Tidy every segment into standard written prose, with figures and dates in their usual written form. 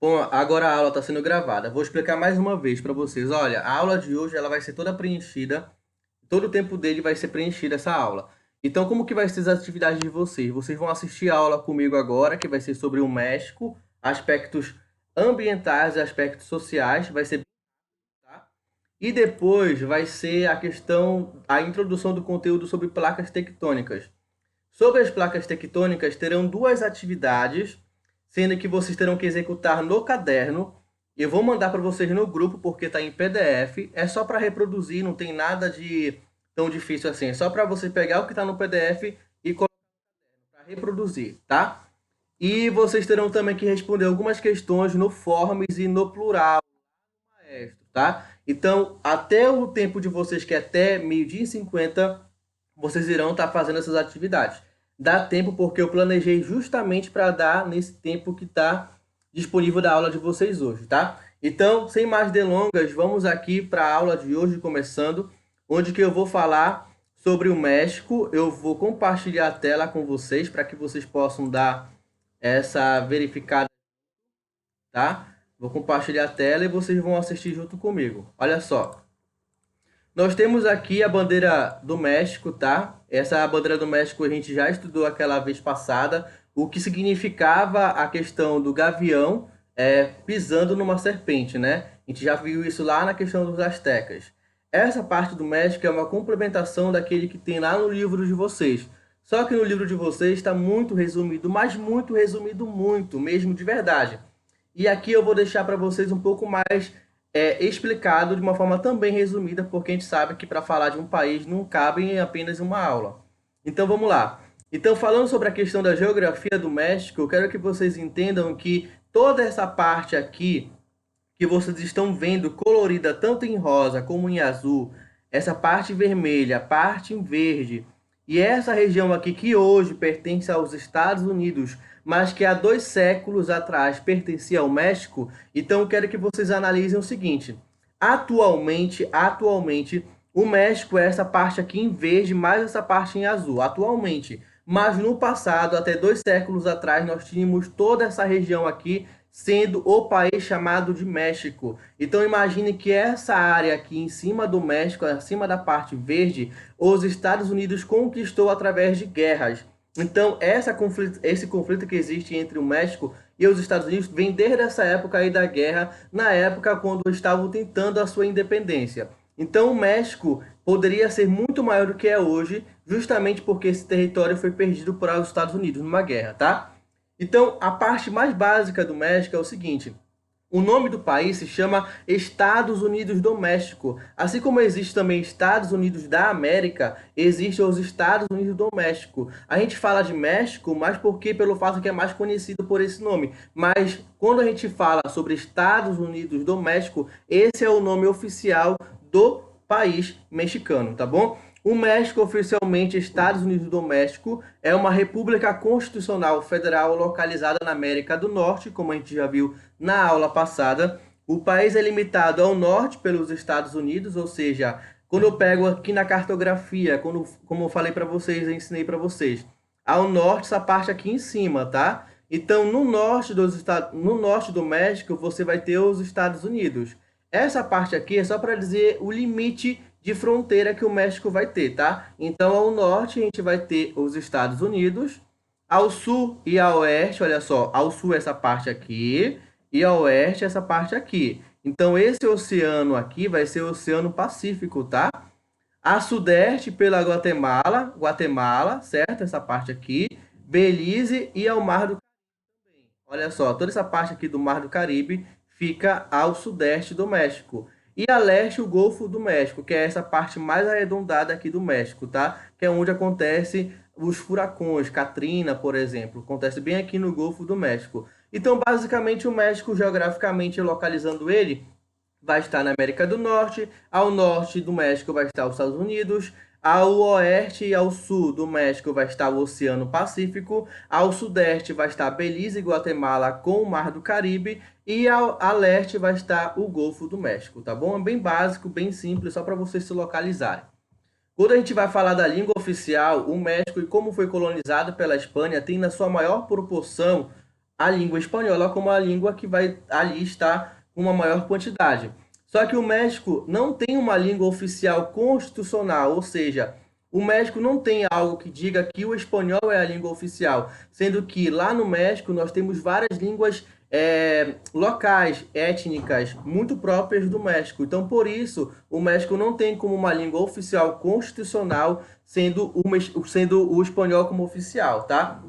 Bom, agora a aula está sendo gravada. Vou explicar mais uma vez para vocês. Olha, a aula de hoje ela vai ser toda preenchida. Todo o tempo dele vai ser preenchida essa aula. Então, como que vai ser as atividades de vocês? Vocês vão assistir a aula comigo agora, que vai ser sobre o México, aspectos ambientais e aspectos sociais. Vai ser, tá? E depois vai ser a introdução do conteúdo sobre placas tectônicas. Sobre as placas tectônicas, terão duas atividades, sendo que vocês terão que executar no caderno. Eu vou mandar para vocês no grupo, porque está em PDF. É só para reproduzir, não tem nada de tão difícil assim. É só para você pegar o que está no PDF e colocar para reproduzir, tá? E vocês terão também que responder algumas questões no Forms e no plural, maestro, tá? Então, até o tempo de vocês, que é até 12h50, vocês irão estar fazendo essas atividades. Dá tempo porque eu planejei justamente para dar nesse tempo que está disponível da aula de vocês hoje, tá? Então, sem mais delongas, vamos aqui para a aula de hoje, começando, onde que eu vou falar sobre o México. Eu vou compartilhar a tela com vocês para que vocês possam dar essa verificada, tá? Vou compartilhar a tela e vocês vão assistir junto comigo. Olha só. Nós temos aqui a bandeira do México, tá? Essa bandeira do México a gente já estudou aquela vez passada, o que significava a questão do gavião pisando numa serpente, né? A gente já viu isso lá na questão dos astecas. Essa parte do México é uma complementação daquele que tem lá no livro de vocês. Só que no livro de vocês está muito resumido, mas muito resumido, muito, mesmo de verdade. E aqui eu vou deixar para vocês um pouco mais explicado de uma forma também resumida, porque a gente sabe que para falar de um país não cabe em apenas uma aula. Então vamos lá. Então, falando sobre a questão da geografia do México, eu quero que vocês entendam que toda essa parte aqui que vocês estão vendo colorida tanto em rosa como em azul, essa parte vermelha, parte em verde, e essa região aqui que hoje pertence aos Estados Unidos, mas que há 2 séculos atrás pertencia ao México, então eu quero que vocês analisem o seguinte. Atualmente, o México é essa parte aqui em verde, mais essa parte em azul, atualmente. Mas no passado, até 2 séculos atrás, nós tínhamos toda essa região aqui sendo o país chamado de México. Então imagine que essa área aqui em cima do México, acima da parte verde, os Estados Unidos conquistou através de guerras. Então esse conflito que existe entre o México e os Estados Unidos vem desde essa época aí da guerra, na época quando estavam tentando a sua independência. Então o México poderia ser muito maior do que é hoje, justamente porque esse território foi perdido para os Estados Unidos numa guerra, tá? Então, a parte mais básica do México é o seguinte: o nome do país se chama Estados Unidos do México. Assim como existe também Estados Unidos da América, existem os Estados Unidos do México. A gente fala de México, mas porque pelo fato que é mais conhecido por esse nome. Mas quando a gente fala sobre Estados Unidos do México, esse é o nome oficial do país mexicano, tá bom? O México, oficialmente Estados Unidos do México, é uma república constitucional federal localizada na América do Norte, como a gente já viu na aula passada. O país é limitado ao norte pelos Estados Unidos, ou seja, quando eu pego aqui na cartografia, como eu falei para vocês, eu ensinei para vocês, ao norte, essa parte aqui em cima, tá? Então, no norte do México, você vai ter os Estados Unidos. Essa parte aqui é só para dizer o limite de fronteira que o México vai ter, tá? Então, ao norte, a gente vai ter os Estados Unidos, ao sul e ao oeste, olha só, ao sul essa parte aqui, e ao oeste essa parte aqui. Então, esse oceano aqui vai ser o Oceano Pacífico, tá? A sudeste pela Guatemala, certo? Essa parte aqui, Belize e ao Mar do Caribe. Olha só, toda essa parte aqui do Mar do Caribe fica ao sudeste do México. E a leste, o Golfo do México, que é essa parte mais arredondada aqui do México, tá? Que é onde acontece os furacões, Katrina, por exemplo. Acontece bem aqui no Golfo do México. Então, basicamente, o México, geograficamente localizando ele, vai estar na América do Norte. Ao norte do México vai estar os Estados Unidos. Ao oeste e ao sul do México vai estar o Oceano Pacífico. Ao sudeste vai estar Belize e Guatemala com o Mar do Caribe. E a leste vai estar o Golfo do México, tá bom? É bem básico, bem simples, só para vocês se localizarem. Quando a gente vai falar da língua oficial, o México e como foi colonizado pela Espanha tem na sua maior proporção a língua espanhola como a língua que vai ali estar com uma maior quantidade. Só que o México não tem uma língua oficial constitucional, ou seja, o México não tem algo que diga que o espanhol é a língua oficial, sendo que lá no México nós temos várias línguas locais, étnicas, muito próprias do México. Então, por isso, o México não tem como uma língua oficial constitucional, sendo o espanhol como oficial, tá?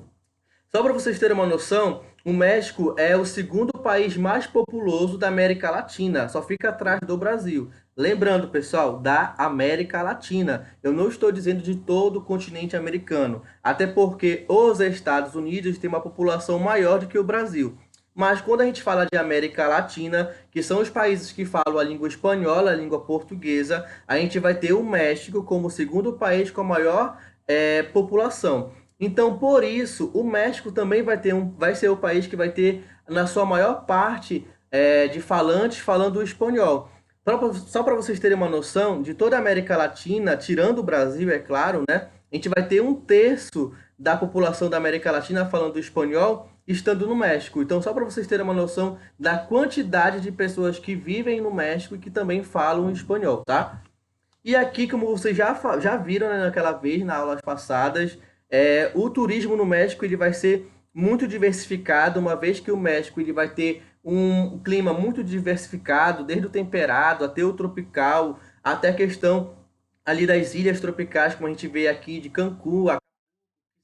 Só para vocês terem uma noção, o México é o segundo país mais populoso da América Latina, só fica atrás do Brasil. Lembrando, pessoal, da América Latina. Eu não estou dizendo de todo o continente americano, até porque os Estados Unidos têm uma população maior do que o Brasil. Mas quando a gente fala de América Latina, que são os países que falam a língua espanhola, a língua portuguesa, a gente vai ter o México como o segundo país com a maior população. Então, por isso, o México também vai ser o país que vai ter, na sua maior parte, de falantes falando o espanhol. Só para vocês terem uma noção, de toda a América Latina, tirando o Brasil, é claro, né? A gente vai ter um terço da população da América Latina falando espanhol, estando no México. Então, só para vocês terem uma noção da quantidade de pessoas que vivem no México e que também falam espanhol, tá? E aqui, como vocês já viram, né, naquela vez, nas aulas passadas, o turismo no México ele vai ser muito diversificado, uma vez que o México ele vai ter um clima muito diversificado, desde o temperado até o tropical, até a questão ali das ilhas tropicais, como a gente vê aqui de Cancún,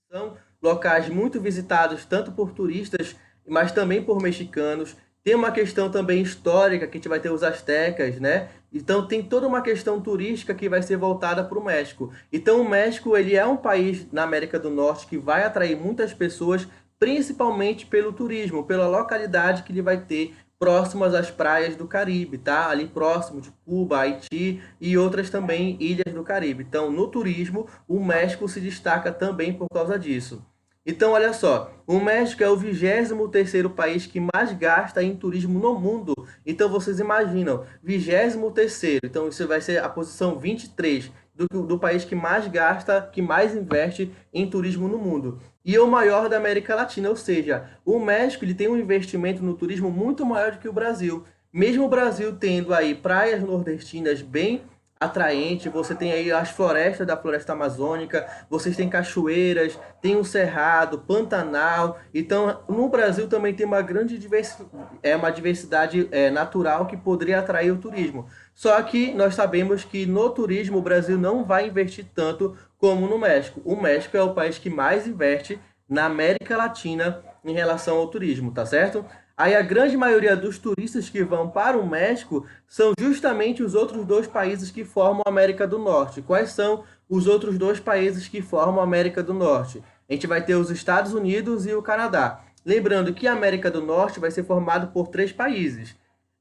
são locais muito visitados tanto por turistas, mas também por mexicanos. Tem uma questão também histórica, que a gente vai ter os astecas, né? Então tem toda uma questão turística que vai ser voltada para o México. Então o México ele é um país na América do Norte que vai atrair muitas pessoas, principalmente pelo turismo, pela localidade que ele vai ter próximas às praias do Caribe, tá? Ali próximo de Cuba, Haiti e outras também ilhas do Caribe. Então, no turismo, o México se destaca também por causa disso. Então, olha só, o México é o 23º país que mais gasta em turismo no mundo. Então, vocês imaginam, 23º, então isso vai ser a posição 23 do país que mais gasta, que mais investe em turismo no mundo. E é o maior da América Latina, ou seja, o México ele tem um investimento no turismo muito maior do que o Brasil. Mesmo o Brasil tendo aí praias nordestinas bem atraente, você tem aí as florestas da floresta amazônica, vocês têm cachoeiras, tem o cerrado, Pantanal. Então, no Brasil também tem uma grande diversidade natural que poderia atrair o turismo. Só que nós sabemos que no turismo o Brasil não vai investir tanto como no México. O México é o país que mais investe na América Latina em relação ao turismo, tá certo? Aí a grande maioria dos turistas que vão para o México são justamente os outros dois países que formam a América do Norte. Quais são os outros dois países que formam a América do Norte? A gente vai ter os Estados Unidos e o Canadá. Lembrando que a América do Norte vai ser formada por três países.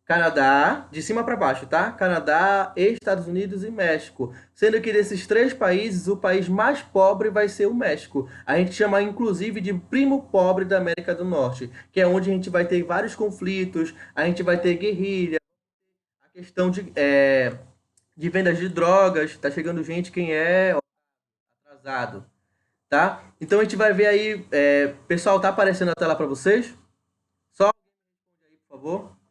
Canadá, de cima para baixo, tá? Canadá, Estados Unidos e México. Sendo que desses três países, o país mais pobre vai ser o México. A gente chama inclusive de primo pobre da América do Norte, que é onde a gente vai ter vários conflitos, a gente vai ter guerrilha, a questão de vendas de drogas, tá chegando gente quem é atrasado, tá? Então a gente vai ver aí, pessoal, tá aparecendo a tela para vocês? Só aí, por favor.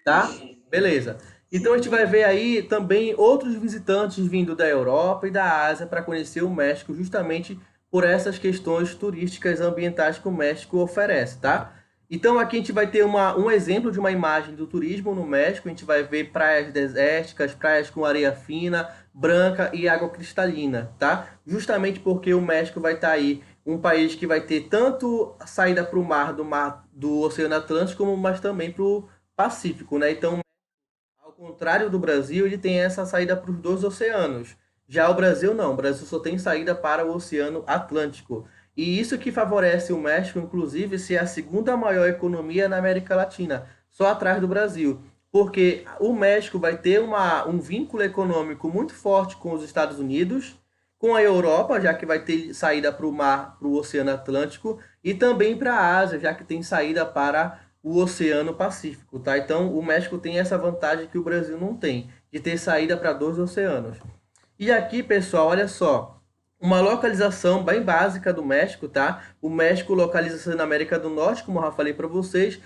Tá? Beleza. Então a gente vai ver aí também outros visitantes vindo da Europa e da Ásia para conhecer o México, justamente por essas questões turísticas ambientais que o México oferece, tá? Então aqui a gente vai ter um exemplo de uma imagem do turismo no México. A gente vai ver praias desérticas, praias com areia fina, branca e água cristalina, tá? Justamente porque o México vai estar aí um país que vai ter tanto a saída para o mar do Oceano Atlântico, mas também para o Pacífico, né? Então, ao contrário do Brasil, ele tem essa saída para os dois oceanos. Já o Brasil não, o Brasil só tem saída para o Oceano Atlântico. E isso que favorece o México, inclusive, ser a segunda maior economia na América Latina, só atrás do Brasil. Porque o México vai ter um vínculo econômico muito forte com os Estados Unidos, com a Europa, já que vai ter saída para o mar, para o Oceano Atlântico, e também para a Ásia, já que tem saída para o Oceano Pacífico, tá? Então, o México tem essa vantagem que o Brasil não tem, de ter saída para dois oceanos. E aqui, pessoal, olha só, uma localização bem básica do México, tá? O México localiza-se na América do Norte, como eu já falei para vocês,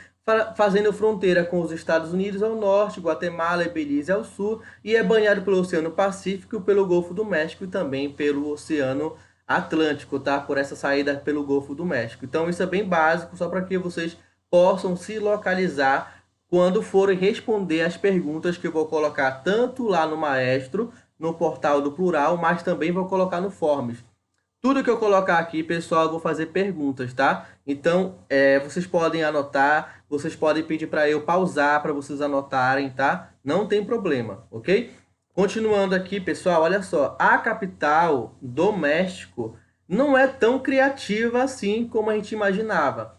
fazendo fronteira com os Estados Unidos ao norte, Guatemala e Belize ao sul, e é banhado pelo Oceano Pacífico, pelo Golfo do México e também pelo Oceano Atlântico, tá? Por essa saída pelo Golfo do México. Então isso é bem básico, só para que vocês possam se localizar quando forem responder as perguntas que eu vou colocar tanto lá no Maestro, no portal do Plural, mas também vou colocar no Forms. Tudo que eu colocar aqui, pessoal, eu vou fazer perguntas, tá? Então, vocês podem anotar, vocês podem pedir para eu pausar para vocês anotarem, tá? Não tem problema, ok? Continuando aqui, pessoal, olha só. A capital do México não é tão criativa assim como a gente imaginava.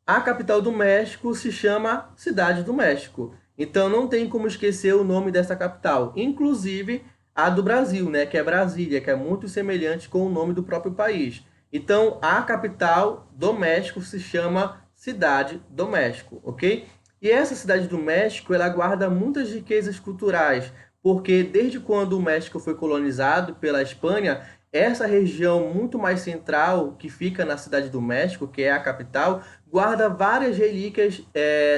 A capital do México se chama Cidade do México. Então não tem como esquecer o nome dessa capital. Inclusive a do Brasil, né, que é Brasília, que é muito semelhante com o nome do próprio país. Então a capital do México se chama Cidade do México, ok? E essa Cidade do México, ela guarda muitas riquezas culturais, porque desde quando o México foi colonizado pela Espanha, essa região muito mais central, que fica na Cidade do México, que é a capital, guarda várias relíquias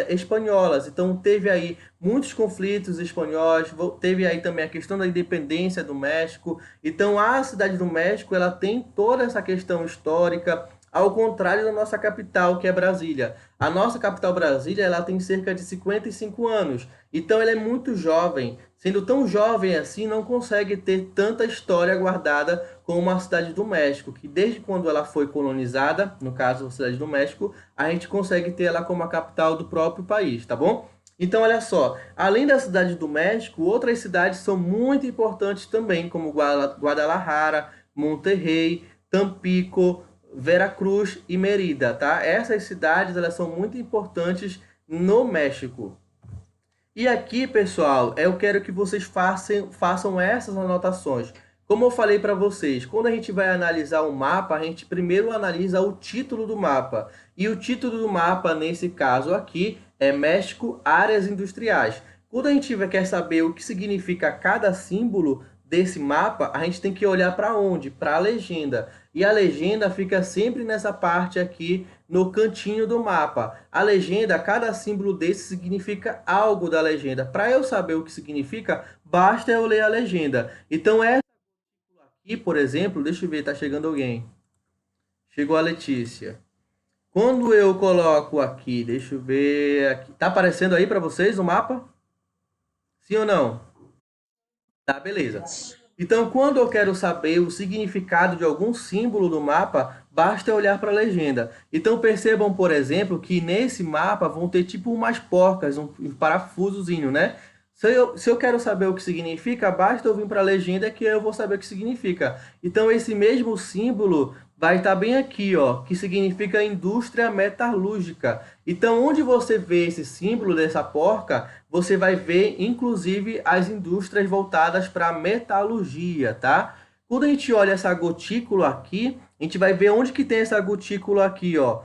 espanholas. Então teve aí muitos conflitos espanhóis, teve aí também a questão da independência do México. Então a Cidade do México, ela tem toda essa questão histórica, ao contrário da nossa capital, que é Brasília. A nossa capital Brasília, ela tem cerca de 55 anos. Então ela é muito jovem. Sendo tão jovem assim, não consegue ter tanta história guardada como a Cidade do México, que desde quando ela foi colonizada, no caso a Cidade do México, a gente consegue ter ela como a capital do próprio país, tá bom? Então, olha só, além da Cidade do México, outras cidades são muito importantes também, como Guadalajara, Monterrey, Tampico, Veracruz e Mérida, tá? Essas cidades, elas são muito importantes no México. E aqui, pessoal, eu quero que vocês façam essas anotações. Como eu falei para vocês, quando a gente vai analisar o mapa, a gente primeiro analisa o título do mapa. E o título do mapa, nesse caso aqui, é México Áreas Industriais. Quando a gente quer saber o que significa cada símbolo desse mapa, a gente tem que olhar para onde? Para a legenda. E a legenda fica sempre nessa parte aqui no cantinho do mapa. A legenda, cada símbolo desse significa algo da legenda. Para eu saber o que significa, basta eu ler a legenda. Então, essa aqui, por exemplo, deixa eu ver, tá chegando alguém. Chegou a Letícia. Quando eu coloco aqui, deixa eu ver aqui. Tá aparecendo aí para vocês o mapa? Sim ou não? Tá, beleza. Então, quando eu quero saber o significado de algum símbolo do mapa, basta eu olhar para a legenda. Então, percebam, por exemplo, que nesse mapa vão ter tipo umas porcas, um parafusozinho, né? Se eu quero saber o que significa, basta eu vir para a legenda que eu vou saber o que significa. Então, esse mesmo símbolo vai estar bem aqui, ó, que significa indústria metalúrgica. Então, onde você vê esse símbolo dessa porca, você vai ver, inclusive, as indústrias voltadas para a metalurgia, tá? Quando a gente olha essa gotícula aqui, a gente vai ver onde que tem essa gotícula aqui, ó.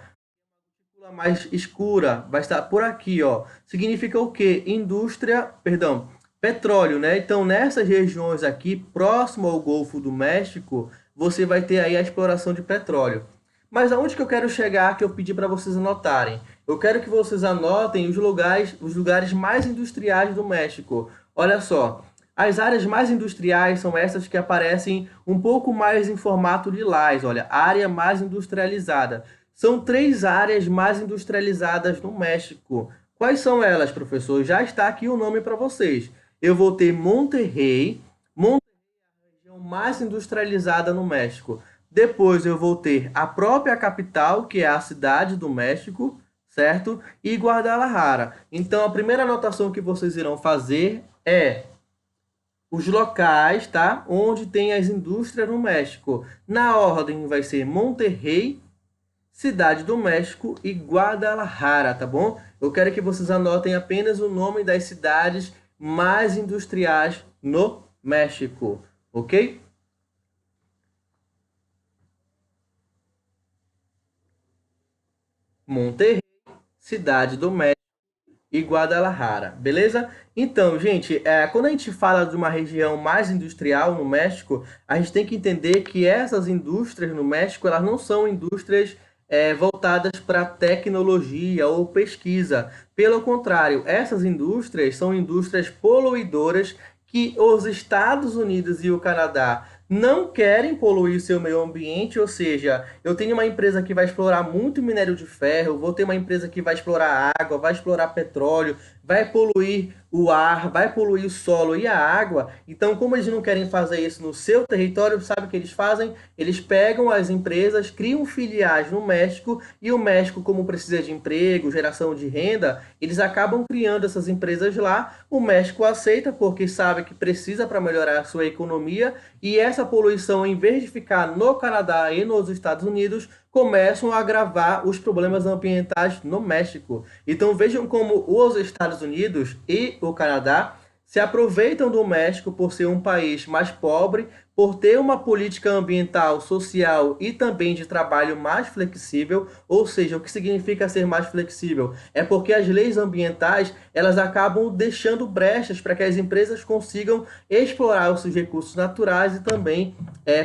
Gotícula mais escura, vai estar por aqui, ó. Significa o quê? Indústria, perdão, petróleo, né? Então, nessas regiões aqui, próximo ao Golfo do México, você vai ter aí a exploração de petróleo. Mas aonde que eu quero chegar que eu pedi para vocês anotarem? Eu quero que vocês anotem os lugares mais industriais do México. Olha só, as áreas mais industriais são essas que aparecem um pouco mais em formato lilás. Olha, área mais industrializada. São 3 áreas mais industrializadas no México. Quais são elas, professor? Já está aqui o nome para vocês. Eu vou ter Monterrey. Monterrey é a região mais industrializada no México. Depois eu vou ter a própria capital, que é a Cidade do México, certo? E Guadalajara. Então, a primeira anotação que vocês irão fazer é os locais, tá? Onde tem as indústrias no México. Na ordem vai ser Monterrey, Cidade do México e Guadalajara, tá bom? Eu quero que vocês anotem apenas o nome das cidades mais industriais no México, ok? Monterrey, Cidade do México, e Guadalajara, beleza? Então, gente, quando a gente fala de uma região mais industrial no México, a gente tem que entender que essas indústrias no México, elas não são indústrias voltadas para tecnologia ou pesquisa. Pelo contrário, essas indústrias são indústrias poluidoras que os Estados Unidos e o Canadá não querem poluir seu meio ambiente, ou seja, eu tenho uma empresa que vai explorar muito minério de ferro, vou ter uma empresa que vai explorar água, vai explorar petróleo, vai poluir o ar, vai poluir o solo e a água. Então, como eles não querem fazer isso no seu território, sabe o que eles fazem? Eles pegam as empresas, criam filiais no México e o México, como precisa de emprego, geração de renda, eles acabam criando essas empresas lá. O México aceita porque sabe que precisa para melhorar a sua economia e essa poluição, em vez de ficar no Canadá e nos Estados Unidos, começam a agravar os problemas ambientais no México. Então vejam como os Estados Unidos e o Canadá se aproveitam do México por ser um país mais pobre, por ter uma política ambiental, social e também de trabalho mais flexível, ou seja, o que significa ser mais flexível? É porque as leis ambientais, elas acabam deixando brechas para que as empresas consigam explorar os seus recursos naturais e também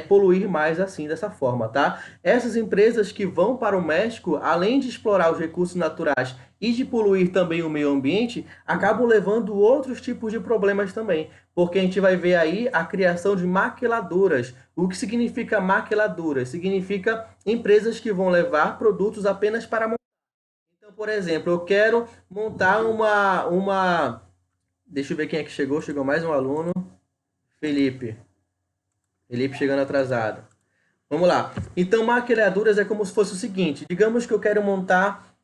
poluir mais assim dessa forma, tá? Essas empresas que vão para o México, além de explorar os recursos naturais e de poluir também o meio ambiente, acabam levando outros tipos de problemas também, porque a gente vai ver aí a criação de maquiladoras. O que significa maquiladoras? Significa empresas que vão levar produtos apenas para montar. Então, por exemplo, eu quero montar uma... Deixa eu ver quem é que chegou. Chegou mais um aluno. Felipe. Felipe chegando atrasado. Vamos lá. Então, maquiladoras é como se fosse o seguinte. Digamos que eu quero montar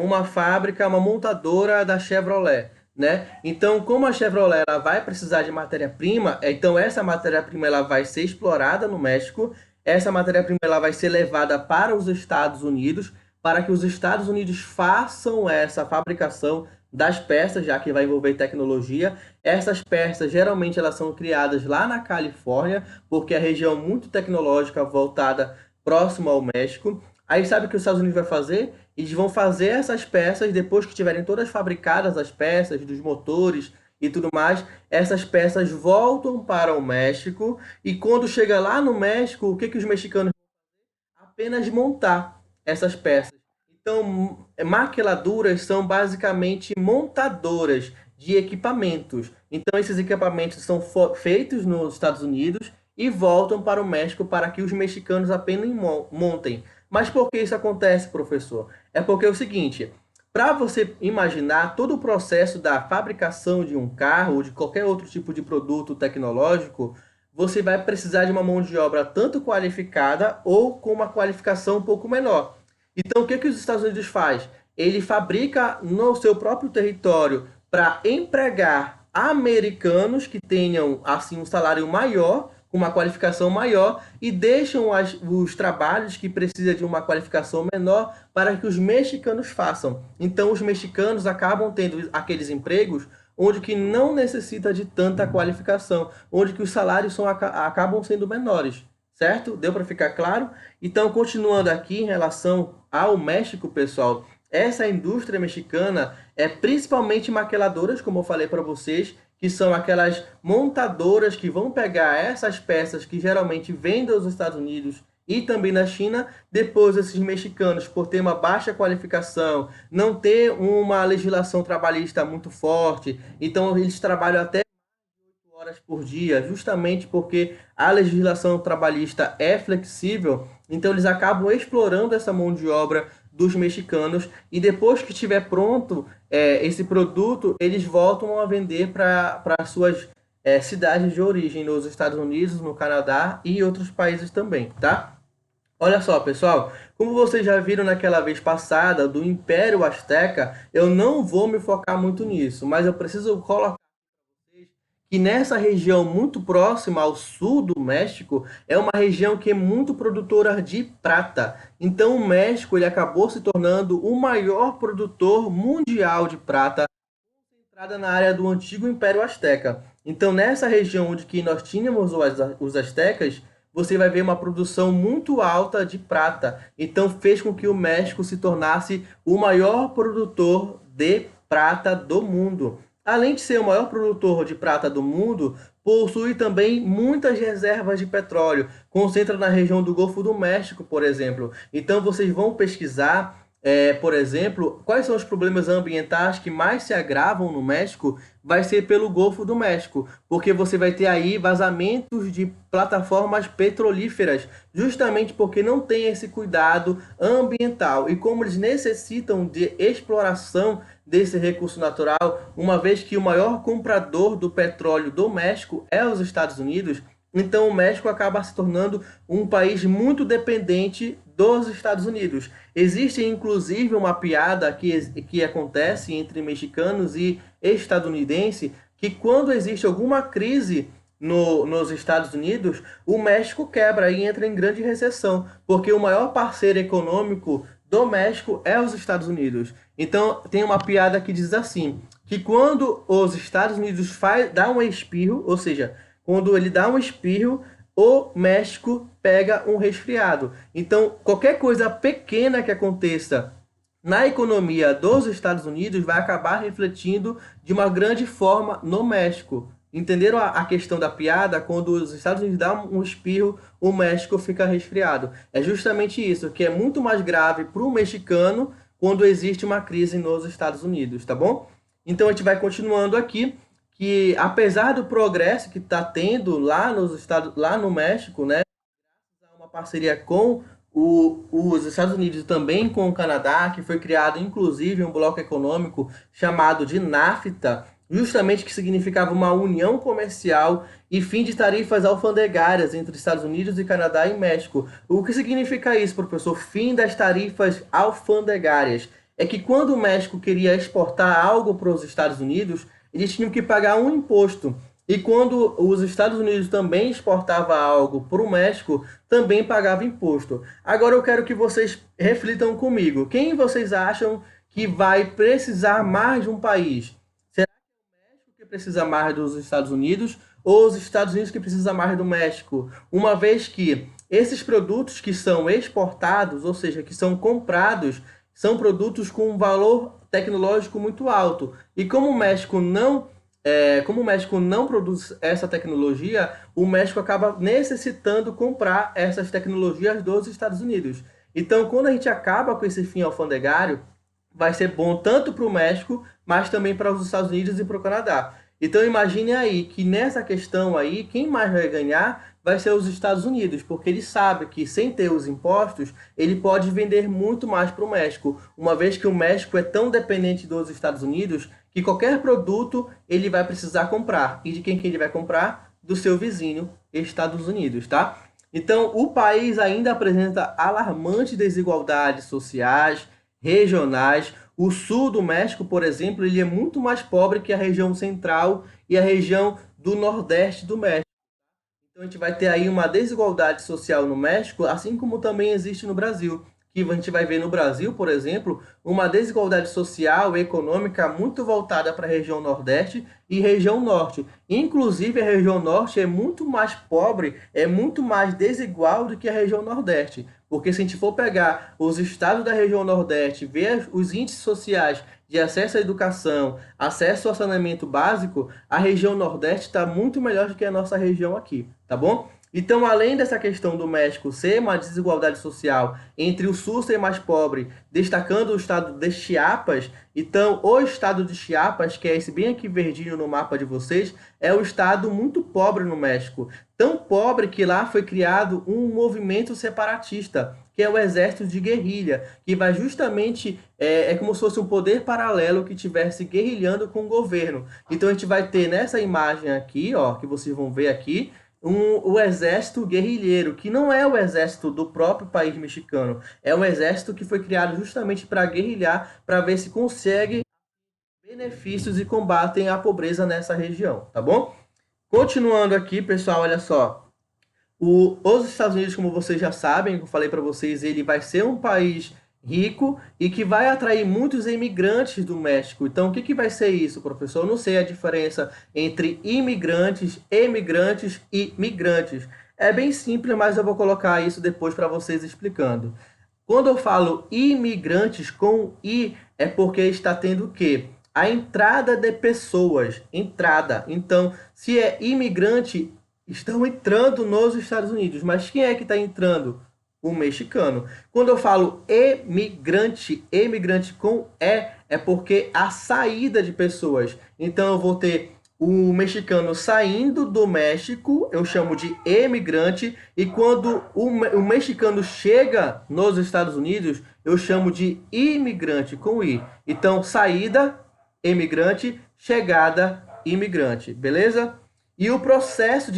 uma fábrica, uma montadora da Chevrolet, né? Então, como a Chevrolet ela vai precisar de matéria-prima, então essa matéria-prima ela vai ser explorada no México, essa matéria-prima ela vai ser levada para os Estados Unidos, para que os Estados Unidos façam essa fabricação das peças, já que vai envolver tecnologia. Essas peças geralmente elas são criadas lá na Califórnia, porque é a região muito tecnológica voltada próximo ao México. Aí sabe o que os Estados Unidos vai fazer? Eles vão fazer essas peças, depois que tiverem todas fabricadas as peças, dos motores e tudo mais, essas peças voltam para o México e quando chega lá no México, o que que os mexicanos vão apenas montar essas peças? Então, maquiladoras são basicamente montadoras de equipamentos. Então, esses equipamentos são feitos nos Estados Unidos e voltam para o México para que os mexicanos apenas montem. Mas por que isso acontece, professor? É porque é o seguinte, para você imaginar todo o processo da fabricação de um carro ou de qualquer outro tipo de produto tecnológico, você vai precisar de uma mão de obra tanto qualificada ou com uma qualificação um pouco menor. Então, o que que os Estados Unidos faz? Ele fabrica no seu próprio território para empregar americanos que tenham assim um salário maior, com uma qualificação maior, e deixam os trabalhos que precisam de uma qualificação menor para que os mexicanos façam. Então, os mexicanos acabam tendo aqueles empregos onde que não necessita de tanta qualificação, onde que os salários acabam sendo menores, certo? Deu para ficar claro? Então, continuando aqui em relação ao México, pessoal, essa indústria mexicana é principalmente maquiladoras, como eu falei para vocês, que são aquelas montadoras que vão pegar essas peças que geralmente vêm dos Estados Unidos e também na China, depois esses mexicanos, por ter uma baixa qualificação, não ter uma legislação trabalhista muito forte, então eles trabalham até horas por dia, justamente porque a legislação trabalhista é flexível, então eles acabam explorando essa mão de obra dos mexicanos e depois que estiver pronto esse produto, eles voltam a vender para as suas cidades de origem, nos Estados Unidos, no Canadá e outros países também, tá? Olha só, pessoal, como vocês já viram naquela vez passada do Império Azteca, eu não vou me focar muito nisso, mas eu preciso colocar que nessa região muito próxima ao sul do México é uma região que é muito produtora de prata. Então o México ele acabou se tornando o maior produtor mundial de prata, concentrada na área do antigo Império Azteca. Então nessa região onde que nós tínhamos os astecas, você vai ver uma produção muito alta de prata. Então fez com que o México se tornasse o maior produtor de prata do mundo. Além de ser o maior produtor de prata do mundo, possui também muitas reservas de petróleo, concentra na região do Golfo do México, por exemplo. Então vocês vão pesquisar, por exemplo, quais são os problemas ambientais que mais se agravam no México, vai ser pelo Golfo do México, porque você vai ter aí vazamentos de plataformas petrolíferas, justamente porque não tem esse cuidado ambiental. E como eles necessitam de exploração desse recurso natural, uma vez que o maior comprador do petróleo do México é os Estados Unidos, então o México acaba se tornando um país muito dependente dos Estados Unidos. Existe inclusive uma piada que acontece entre mexicanos e estadunidenses, que quando existe alguma crise nos Estados Unidos, o México quebra e entra em grande recessão, porque o maior parceiro econômico do México é os Estados Unidos. Então, tem uma piada que diz assim, que quando os Estados Unidos dá um espirro, ou seja, quando ele dá um espirro, o México pega um resfriado. Então, qualquer coisa pequena que aconteça na economia dos Estados Unidos vai acabar refletindo de uma grande forma no México. Entenderam a questão da piada? Quando os Estados Unidos dão um espirro, o México fica resfriado. É justamente isso, que é muito mais grave para o mexicano quando existe uma crise nos Estados Unidos, tá bom? Então a gente vai continuando aqui, que apesar do progresso que está tendo lá no México, né, uma parceria com os Estados Unidos e também com o Canadá, que foi criado inclusive um bloco econômico chamado de NAFTA, justamente que significava uma união comercial e fim de tarifas alfandegárias entre Estados Unidos e Canadá e México. O que significa isso, professor? Fim das tarifas alfandegárias. É que quando o México queria exportar algo para os Estados Unidos, eles tinham que pagar um imposto. E quando os Estados Unidos também exportava algo para o México, também pagava imposto. Agora eu quero que vocês reflitam comigo. Quem vocês acham que vai precisar mais de um país? Será que é o México que precisa mais dos Estados Unidos ou os Estados Unidos que precisa mais do México? Uma vez que esses produtos que são exportados, ou seja, que são comprados, são produtos com um valor tecnológico muito alto. E como o México não produz essa tecnologia, o México acaba necessitando comprar essas tecnologias dos Estados Unidos. Então, quando a gente acaba com esse fim alfandegário, vai ser bom tanto para o México, mas também para os Estados Unidos e para o Canadá. Então, imagine aí que nessa questão aí, quem mais vai ganhar vai ser os Estados Unidos, porque ele sabe que sem ter os impostos, ele pode vender muito mais para o México, uma vez que o México é tão dependente dos Estados Unidos que qualquer produto ele vai precisar comprar. E de quem que ele vai comprar? Do seu vizinho, Estados Unidos, tá? Então, o país ainda apresenta alarmantes desigualdades sociais, regionais. O sul do México, por exemplo, ele é muito mais pobre que a região central e a região do nordeste do México. Então a gente vai ter aí uma desigualdade social no México, assim como também existe no Brasil. Que a gente vai ver no Brasil, por exemplo, uma desigualdade social e econômica muito voltada para a região Nordeste e região Norte. Inclusive, a região Norte é muito mais pobre, é muito mais desigual do que a região Nordeste. Porque se a gente for pegar os estados da região Nordeste, ver os índices sociais de acesso à educação, acesso ao saneamento básico, a região Nordeste está muito melhor do que a nossa região aqui, tá bom? Então, além dessa questão do México ser uma desigualdade social entre o Sul ser mais pobre, destacando o estado de Chiapas, então o estado de Chiapas, que é esse bem aqui verdinho no mapa de vocês, é um estado muito pobre no México. Tão pobre que lá foi criado um movimento separatista, que é o Exército de Guerrilha, que vai justamente, é como se fosse um poder paralelo que estivesse guerrilhando com o governo. Então a gente vai ter nessa imagem aqui, ó, que vocês vão ver aqui, o exército guerrilheiro, que não é o exército do próprio país mexicano, é um exército que foi criado justamente para guerrilhar, para ver se consegue benefícios e combatem a pobreza nessa região, tá bom? Continuando aqui, pessoal, olha só. Os Estados Unidos, como vocês já sabem, eu falei para vocês, ele vai ser um país rico e que vai atrair muitos imigrantes do México. Então, o que vai ser isso, professor? Eu não sei a diferença entre imigrantes, emigrantes e migrantes. É bem simples, mas eu vou colocar isso depois para vocês explicando. Quando eu falo imigrantes com I, é porque está tendo o quê? a entrada de pessoas, entrada. Então, se é imigrante, estão entrando nos Estados Unidos, mas quem é que está entrando? O mexicano. Quando eu falo emigrante, emigrante com é porque a saída de pessoas. Então eu vou ter o mexicano saindo do México, eu chamo de emigrante, e quando o mexicano chega nos Estados Unidos, eu chamo de imigrante com I. Então, saída, emigrante, chegada, imigrante, beleza? E o processo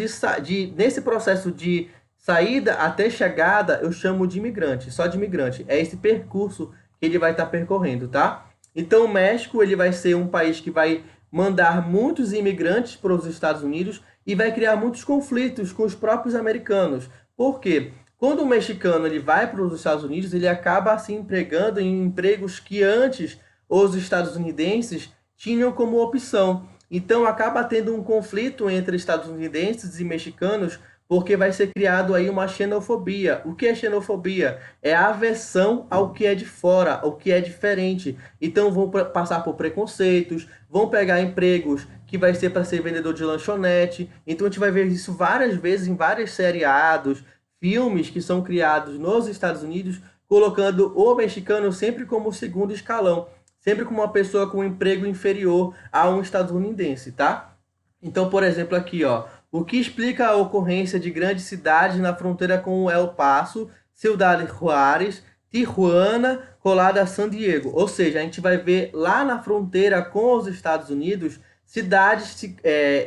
nesse processo de saída até chegada, eu chamo de imigrante, só de imigrante. É esse percurso que ele vai estar percorrendo, tá? Então, o México, ele vai ser um país que vai mandar muitos imigrantes para os Estados Unidos e vai criar muitos conflitos com os próprios americanos. Por quê? Quando o mexicano ele vai para os Estados Unidos, ele acaba se empregando em empregos que antes os estadunidenses tinham como opção. Então, acaba tendo um conflito entre estadunidenses e mexicanos porque vai ser criado aí uma xenofobia. O que é xenofobia? É a aversão ao que é de fora, ao que é diferente. Então vão passar por preconceitos, vão pegar empregos que vai ser para ser vendedor de lanchonete. Então a gente vai ver isso várias vezes em vários seriados, filmes que são criados nos Estados Unidos, colocando o mexicano sempre como segundo escalão, sempre como uma pessoa com um emprego inferior a um estadunidense, tá? Então, por exemplo, aqui, ó, o que explica a ocorrência de grandes cidades na fronteira com El Paso, Ciudad Juárez, Tijuana, colada a San Diego. Ou seja, a gente vai ver lá na fronteira com os Estados Unidos cidades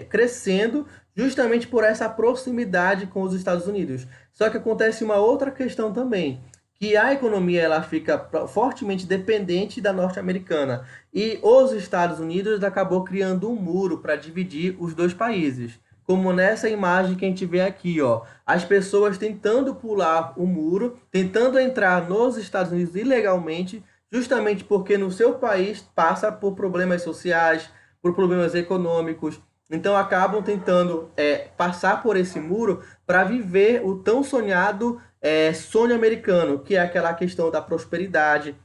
crescendo justamente por essa proximidade com os Estados Unidos. Só que acontece uma outra questão também, que a economia ela fica fortemente dependente da norte-americana. E os Estados Unidos acabou criando um muro para dividir os dois países. Como nessa imagem que a gente vê aqui, ó, as pessoas tentando pular o muro, tentando entrar nos Estados Unidos ilegalmente, justamente porque no seu país passa por problemas sociais, por problemas econômicos. Então acabam tentando passar por esse muro para viver o tão sonhado sonho americano, que é aquela questão da prosperidade,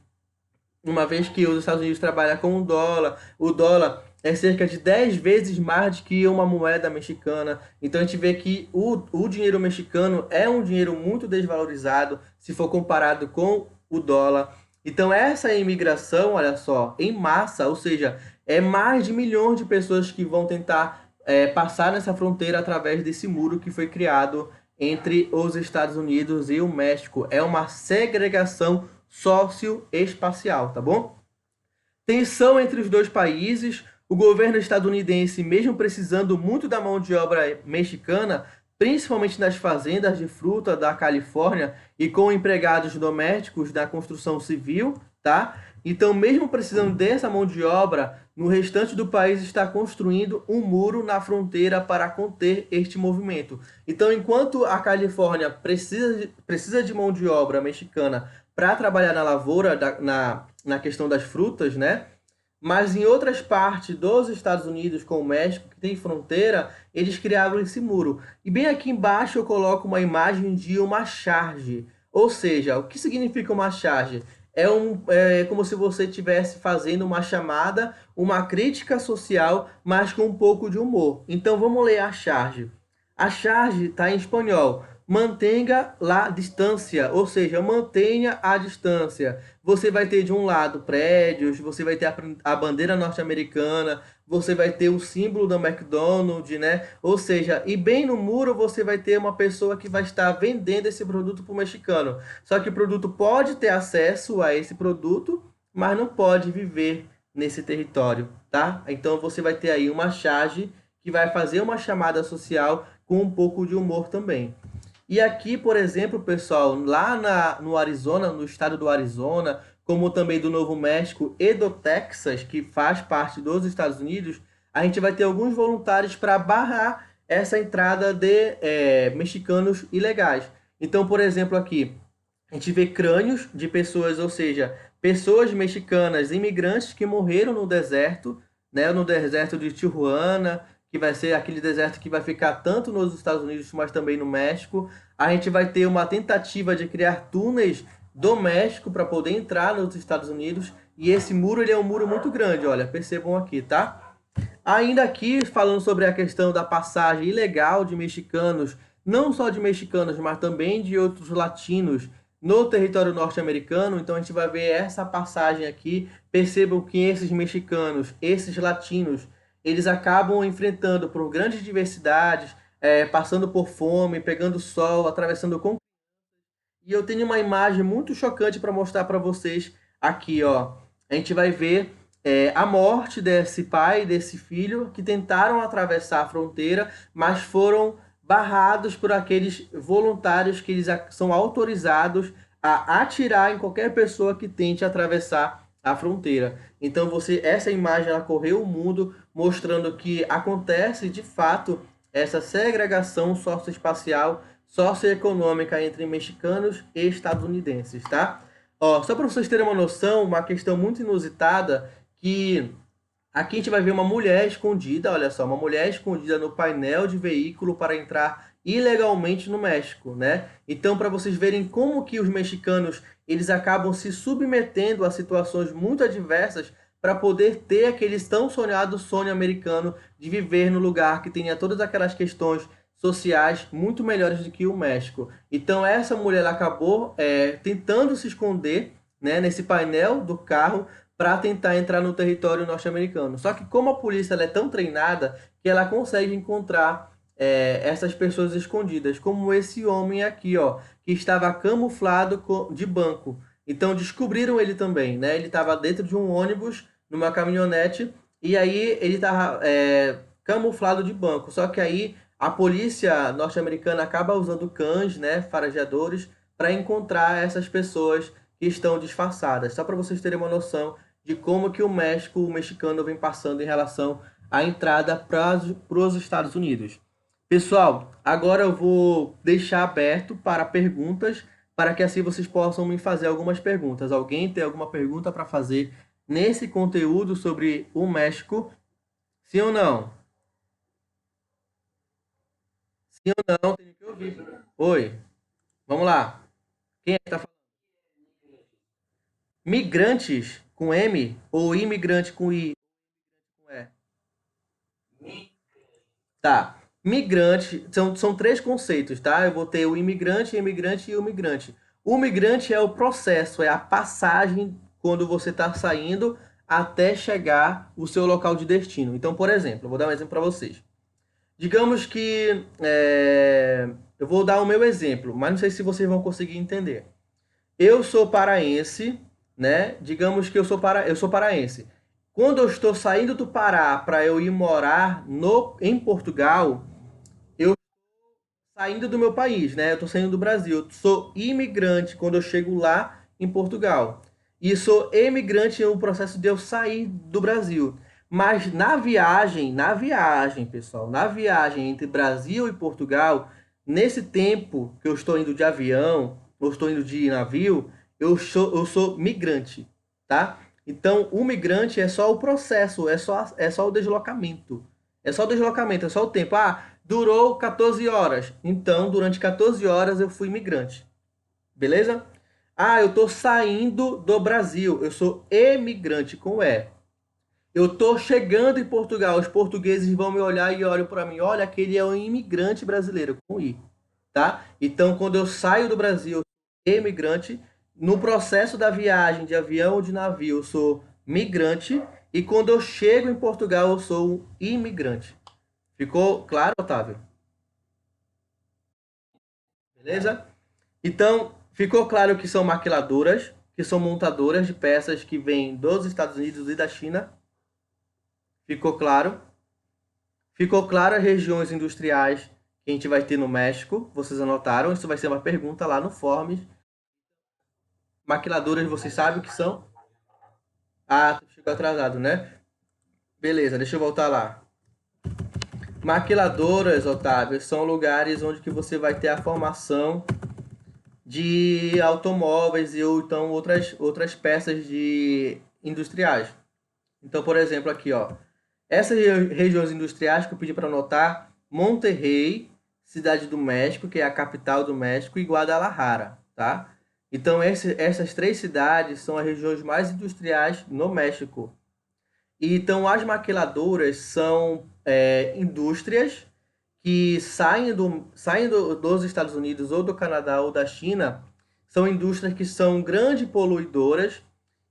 uma vez que os Estados Unidos trabalham com o dólar é cerca de 10 vezes mais do que uma moeda mexicana. Então a gente vê que o dinheiro mexicano é um dinheiro muito desvalorizado se for comparado com o dólar. Então essa imigração, olha só, em massa, ou seja, é mais de milhões de pessoas que vão tentar passar nessa fronteira através desse muro que foi criado entre os Estados Unidos e o México. É uma segregação socioespacial, tá bom? Tensão entre os dois países. O governo estadunidense, mesmo precisando muito da mão de obra mexicana, principalmente nas fazendas de fruta da Califórnia e com empregados domésticos da construção civil, tá? Então, mesmo precisando dessa mão de obra, no restante do país está construindo um muro na fronteira para conter este movimento. Então, enquanto a Califórnia precisa de mão de obra mexicana para trabalhar na lavoura, na questão das frutas, né? Mas em outras partes dos Estados Unidos com o México, que tem fronteira, eles criaram esse muro. E bem aqui embaixo eu coloco uma imagem de uma charge. Ou seja, o que significa uma charge? É como se você estivesse fazendo uma chamada, uma crítica social, mas com um pouco de humor. Então vamos ler a charge. A charge está em espanhol. Mantenha la distância, ou seja, mantenha a distância. Você vai ter de um lado prédios, você vai ter a bandeira norte-americana, você vai ter o símbolo da McDonald's, né? Ou seja, e bem no muro você vai ter uma pessoa que vai estar vendendo esse produto para o mexicano. Só que o produto pode ter acesso a esse produto, mas não pode viver nesse território, tá? Então você vai ter aí uma charge que vai fazer uma chamada social com um pouco de humor também. E aqui, por exemplo, pessoal, lá no Arizona, no estado do Arizona, como também do Novo México e do Texas, que faz parte dos Estados Unidos, a gente vai ter alguns voluntários para barrar essa entrada de mexicanos ilegais. Então, por exemplo, aqui, a gente vê crânios de pessoas, ou seja, pessoas mexicanas, imigrantes que morreram no deserto, né, no deserto de Tijuana, que vai ser aquele deserto que vai ficar tanto nos Estados Unidos, mas também no México. A gente vai ter uma tentativa de criar túneis do México para poder entrar nos Estados Unidos. E esse muro, ele é um muro muito grande, olha, percebam aqui, tá? Ainda aqui, falando sobre a questão da passagem ilegal de mexicanos, não só de mexicanos, mas também de outros latinos no território norte-americano. Então a gente vai ver essa passagem aqui. Percebam que esses mexicanos, esses latinos, eles acabam enfrentando por grandes diversidades, passando por fome, pegando sol, atravessando com... E eu tenho uma imagem muito chocante para mostrar para vocês aqui, ó. A gente vai ver a morte desse pai e desse filho que tentaram atravessar a fronteira, mas foram barrados por aqueles voluntários que eles são autorizados a atirar em qualquer pessoa que tente atravessar a fronteira. Então essa imagem ela correu o mundo mostrando que acontece de fato essa segregação socioespacial, socioeconômica entre mexicanos e estadunidenses, tá? Ó, só para vocês terem uma noção, uma questão muito inusitada, que aqui a gente vai ver uma mulher escondida, olha só, uma mulher escondida no painel de veículo para entrar ilegalmente no México, né? Então, para vocês verem como que os mexicanos, eles acabam se submetendo a situações muito adversas para poder ter aquele tão sonhado sonho americano de viver no lugar que tenha todas aquelas questões sociais muito melhores do que o México. Então essa mulher ela acabou tentando se esconder, né, nesse painel do carro para tentar entrar no território norte-americano. Só que como a polícia ela é tão treinada que ela consegue encontrar essas pessoas escondidas, como esse homem aqui, ó, que estava camuflado de banco. Então descobriram ele também, né? Ele estava dentro de um ônibus, numa caminhonete, e aí ele estava camuflado de banco. Só que aí a polícia norte-americana acaba usando cães, né, farejadores, para encontrar essas pessoas que estão disfarçadas. Só para vocês terem uma noção de como que o México, o mexicano vem passando em relação à entrada para os Estados Unidos. Pessoal, agora eu vou deixar aberto para perguntas, para que assim vocês possam me fazer algumas perguntas. Alguém tem alguma pergunta para fazer nesse conteúdo sobre o México? Sim ou não? Sim ou não? Tenho que ouvir. Oi, vamos lá. Quem é que tá falando? Migrantes com M ou imigrante com I? Com E? Tá. Migrante, são três conceitos, tá? Eu vou ter o imigrante, imigrante e o migrante. O migrante é o processo, é a passagem quando você está saindo até chegar o seu local de destino. Então, por exemplo, eu vou dar um exemplo para vocês. Digamos que eu vou dar o meu exemplo, mas não sei se vocês vão conseguir entender. Eu sou paraense, né? Digamos que eu sou paraense. Quando eu estou saindo do Pará para eu ir morar em Portugal, eu saindo do meu país, né? Eu estou saindo do Brasil. Eu sou imigrante quando eu chego lá em Portugal. E sou emigrante no processo de eu sair do Brasil. Mas pessoal, na viagem entre Brasil e Portugal, nesse tempo que eu estou indo de avião, ou estou indo de navio, eu sou migrante, tá? Então, o migrante é só o processo, é só o deslocamento. É só o deslocamento, é só o tempo. Ah, durou 14 horas. Então, durante 14 horas eu fui imigrante. Beleza? Ah, eu tô saindo do Brasil. Eu sou emigrante com E. Eu tô chegando em Portugal. Os portugueses vão me olhar e olham para mim. Olha, aquele é um imigrante brasileiro com I, tá? Então, quando eu saio do Brasil, eu sou emigrante. No processo da viagem de avião ou de navio, eu sou migrante. E quando eu chego em Portugal, eu sou um imigrante. Ficou claro, Otávio? Beleza? Então, ficou claro que são maquiladoras, que são montadoras de peças que vêm dos Estados Unidos e da China. Ficou claro? Ficou claro as regiões industriais que a gente vai ter no México. Vocês anotaram? Isso vai ser uma pergunta lá no Forms. Maquiladoras, vocês sabem o que são? Ah, chegou atrasado, né? Beleza, deixa eu voltar lá. Maquiladoras, Otávio, são lugares onde que você vai ter a formação de automóveis e ou então outras peças de industriais. Então, por exemplo, aqui, ó, essas regiões industriais que eu pedi para anotar, Monterrey, Cidade do México, que é a capital do México, e Guadalajara, tá? Então, essas três cidades são as regiões mais industriais no México. E, então, as maquiladoras são indústrias que dos Estados Unidos ou do Canadá ou da China, são indústrias que são grandes poluidoras.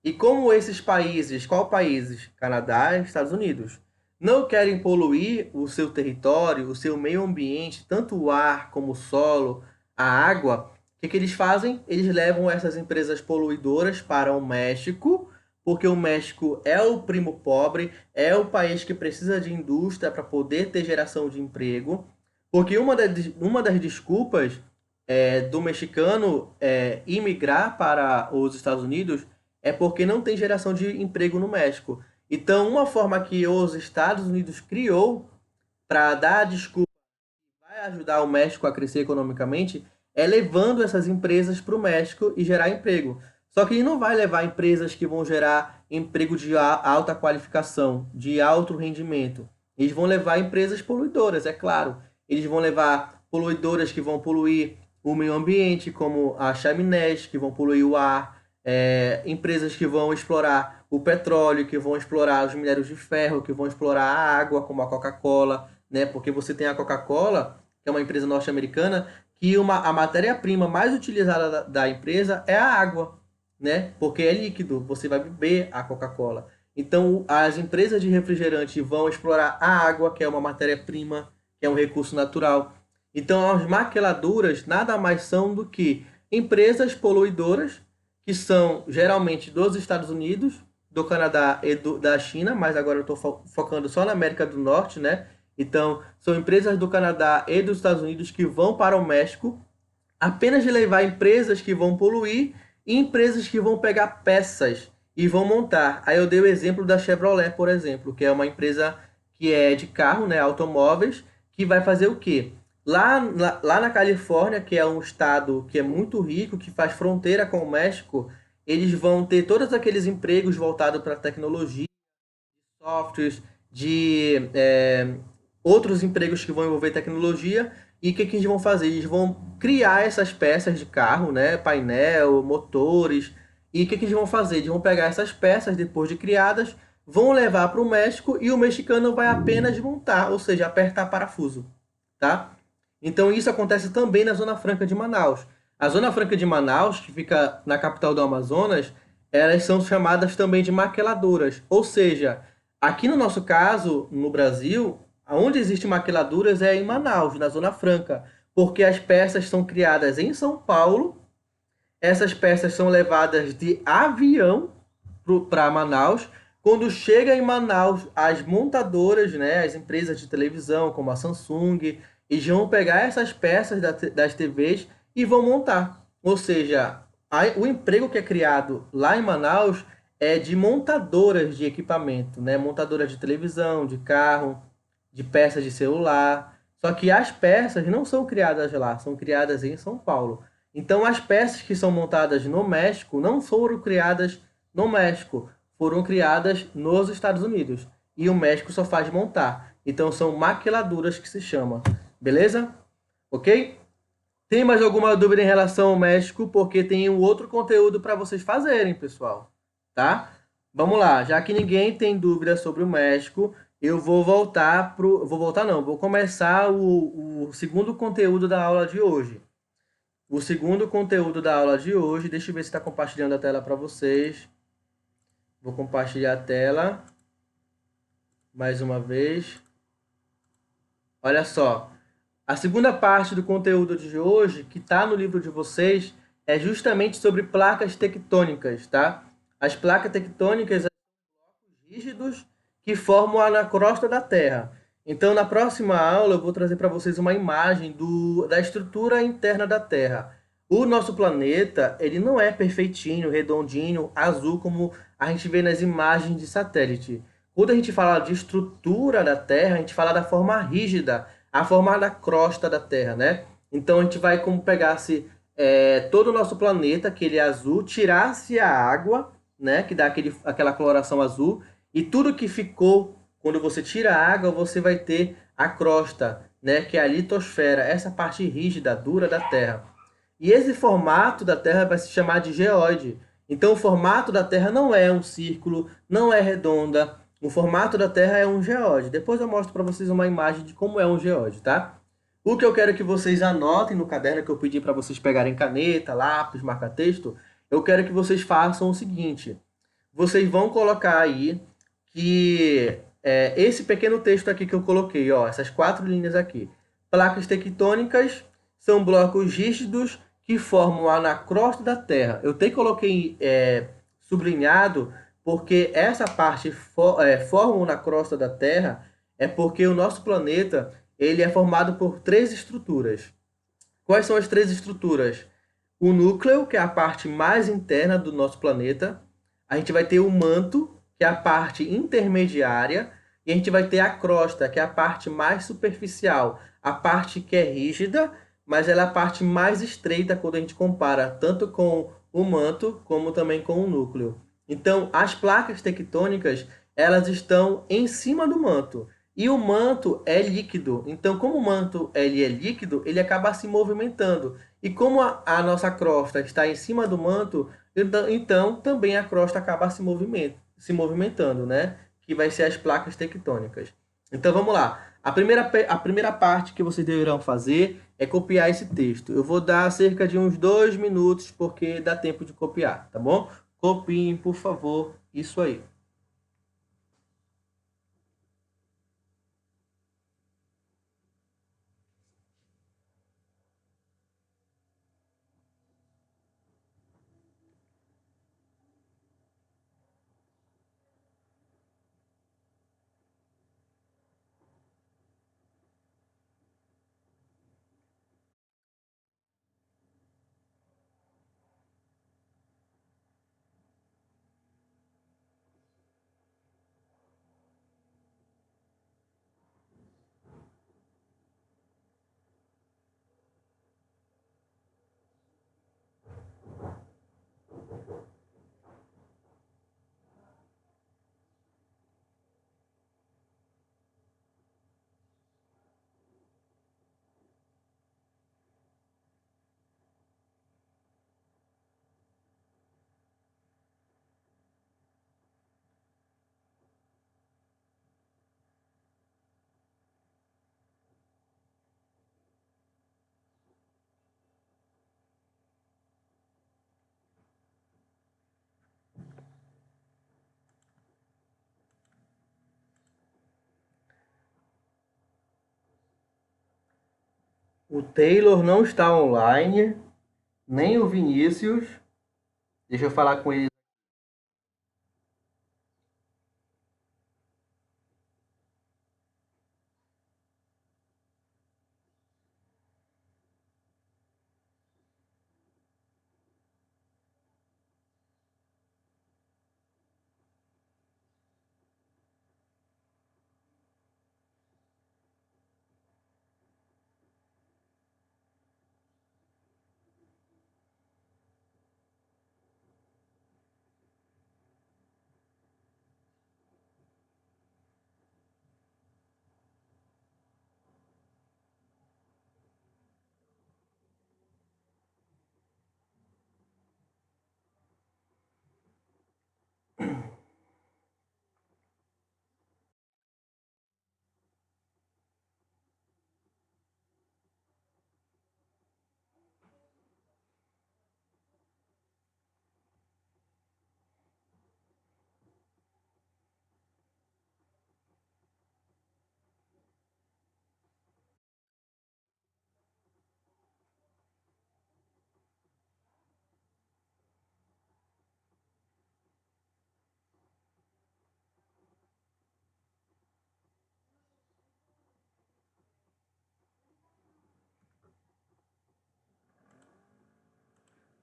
E como esses países, qual países? Canadá e Estados Unidos, não querem poluir o seu território, o seu meio ambiente, tanto o ar como o solo, a água, o que eles fazem? Eles levam essas empresas poluidoras para o México, porque o México é o primo pobre, é o país que precisa de indústria para poder ter geração de emprego, porque uma das desculpas do mexicano imigrar para os Estados Unidos é porque não tem geração de emprego no México. Então, uma forma que os Estados Unidos criou para dar desculpa vai ajudar o México a crescer economicamente é levando essas empresas para o México e gerar emprego. Só que ele não vai levar empresas que vão gerar emprego de alta qualificação, de alto rendimento. Eles vão levar empresas poluidoras, é claro. Eles vão levar poluidoras que vão poluir o meio ambiente, como a chaminés, que vão poluir o ar, empresas que vão explorar o petróleo, que vão explorar os minérios de ferro, que vão explorar a água, como a Coca-Cola, né? Porque você tem a Coca-Cola, que é uma empresa norte-americana, que a matéria-prima mais utilizada da empresa é a água, né? Porque é líquido, você vai beber a Coca-Cola. Então, as empresas de refrigerante vão explorar a água, que é uma matéria-prima, que é um recurso natural. Então, as maquiladoras nada mais são do que empresas poluidoras, que são geralmente dos Estados Unidos, do Canadá e da China, mas agora eu estou focando só na América do Norte, né? Então, são empresas do Canadá e dos Estados Unidos que vão para o México apenas de levar empresas que vão poluir e empresas que vão pegar peças e vão montar. Aí eu dei o exemplo da Chevrolet, por exemplo, que é uma empresa que é de carro, né, automóveis, que vai fazer o quê? Lá na Califórnia, que é um estado que é muito rico, que faz fronteira com o México, eles vão ter todos aqueles empregos voltados para tecnologia, softwares, de outros empregos que vão envolver tecnologia. E o que eles vão fazer? Eles vão criar essas peças de carro, né? Painel, motores. E o que eles vão fazer? Eles vão pegar essas peças depois de criadas, vão levar para o México e o mexicano vai apenas montar, ou seja, apertar parafuso, tá? Então isso acontece também na Zona Franca de Manaus. A Zona Franca de Manaus, que fica na capital do Amazonas, elas são chamadas também de maquiladoras. Ou seja, aqui no nosso caso, no Brasil, onde existe maquiladoras é em Manaus, na Zona Franca, porque as peças são criadas em São Paulo, essas peças são levadas de avião para Manaus. Quando chega em Manaus, as montadoras, né, as empresas de televisão, como a Samsung, eles vão pegar essas peças das TVs e vão montar. Ou seja, o emprego que é criado lá em Manaus é de montadoras de equipamento, né? Montadoras de televisão, de carro, de peças de celular. Só que as peças não são criadas lá, são criadas em São Paulo. Então, as peças que são montadas no México não foram criadas no México, foram criadas nos Estados Unidos. E o México só faz montar. Então, são maquiladoras que se chama. Beleza? Ok? Tem mais alguma dúvida em relação ao México? Porque tem um outro conteúdo para vocês fazerem, pessoal. Tá? Vamos lá. Já que ninguém tem dúvida sobre o México, eu vou voltar pro... Vou voltar não, vou começar o segundo conteúdo da aula de hoje. O segundo conteúdo da aula de hoje, deixa eu ver se está compartilhando a tela para vocês. Vou compartilhar a tela mais uma vez. Olha só. A segunda parte do conteúdo de hoje, que está no livro de vocês, é justamente sobre placas tectônicas, tá? As placas tectônicas são blocos rígidos que formam a crosta da Terra. Então, na próxima aula, eu vou trazer para vocês uma imagem da estrutura interna da Terra. O nosso planeta, ele não é perfeitinho, redondinho, azul, como a gente vê nas imagens de satélite. Quando a gente fala de estrutura da Terra, a gente fala da forma rígida, a forma da crosta da Terra, né? Então, a gente vai como pegasse todo o nosso planeta, que ele é azul, tirasse a água, né? Que dá aquela coloração azul, e tudo que ficou, quando você tira a água, você vai ter a crosta, né? Que é a litosfera, essa parte rígida, dura da Terra. E esse formato da Terra vai se chamar de geóide. Então, o formato da Terra não é um círculo, não é redonda. O formato da Terra é um geóide. Depois eu mostro para vocês uma imagem de como é um geóide, tá? O que eu quero que vocês anotem no caderno que eu pedi para vocês pegarem caneta, lápis, marca-texto, eu quero que vocês façam o seguinte. Vocês vão colocar aí que esse pequeno texto aqui que eu coloquei, ó, essas 4 linhas aqui. Placas tectônicas são blocos rígidos que formam na crosta da Terra. Eu até coloquei sublinhado porque essa parte formam na crosta da Terra é porque o nosso planeta ele é formado por 3 estruturas. Quais são as 3 estruturas? O núcleo, que é a parte mais interna do nosso planeta. A gente vai ter o manto, que é a parte intermediária. E a gente vai ter a crosta, que é a parte mais superficial. A parte que é rígida, mas ela é a parte mais estreita quando a gente compara tanto com o manto como também com o núcleo. Então, as placas tectônicas, elas estão em cima do manto. E o manto é líquido. Então, como o manto ele é líquido, ele acaba se movimentando. E como a nossa crosta está em cima do manto, então também a crosta acaba se movimentando, né? Que vai ser as placas tectônicas. Então vamos lá. A primeira parte que vocês deverão fazer é copiar esse texto. Eu vou dar cerca de uns 2 minutos, porque dá tempo de copiar, tá bom? Copiem, por favor, isso aí. O Taylor não está online, nem o Vinícius. Deixa eu falar com ele.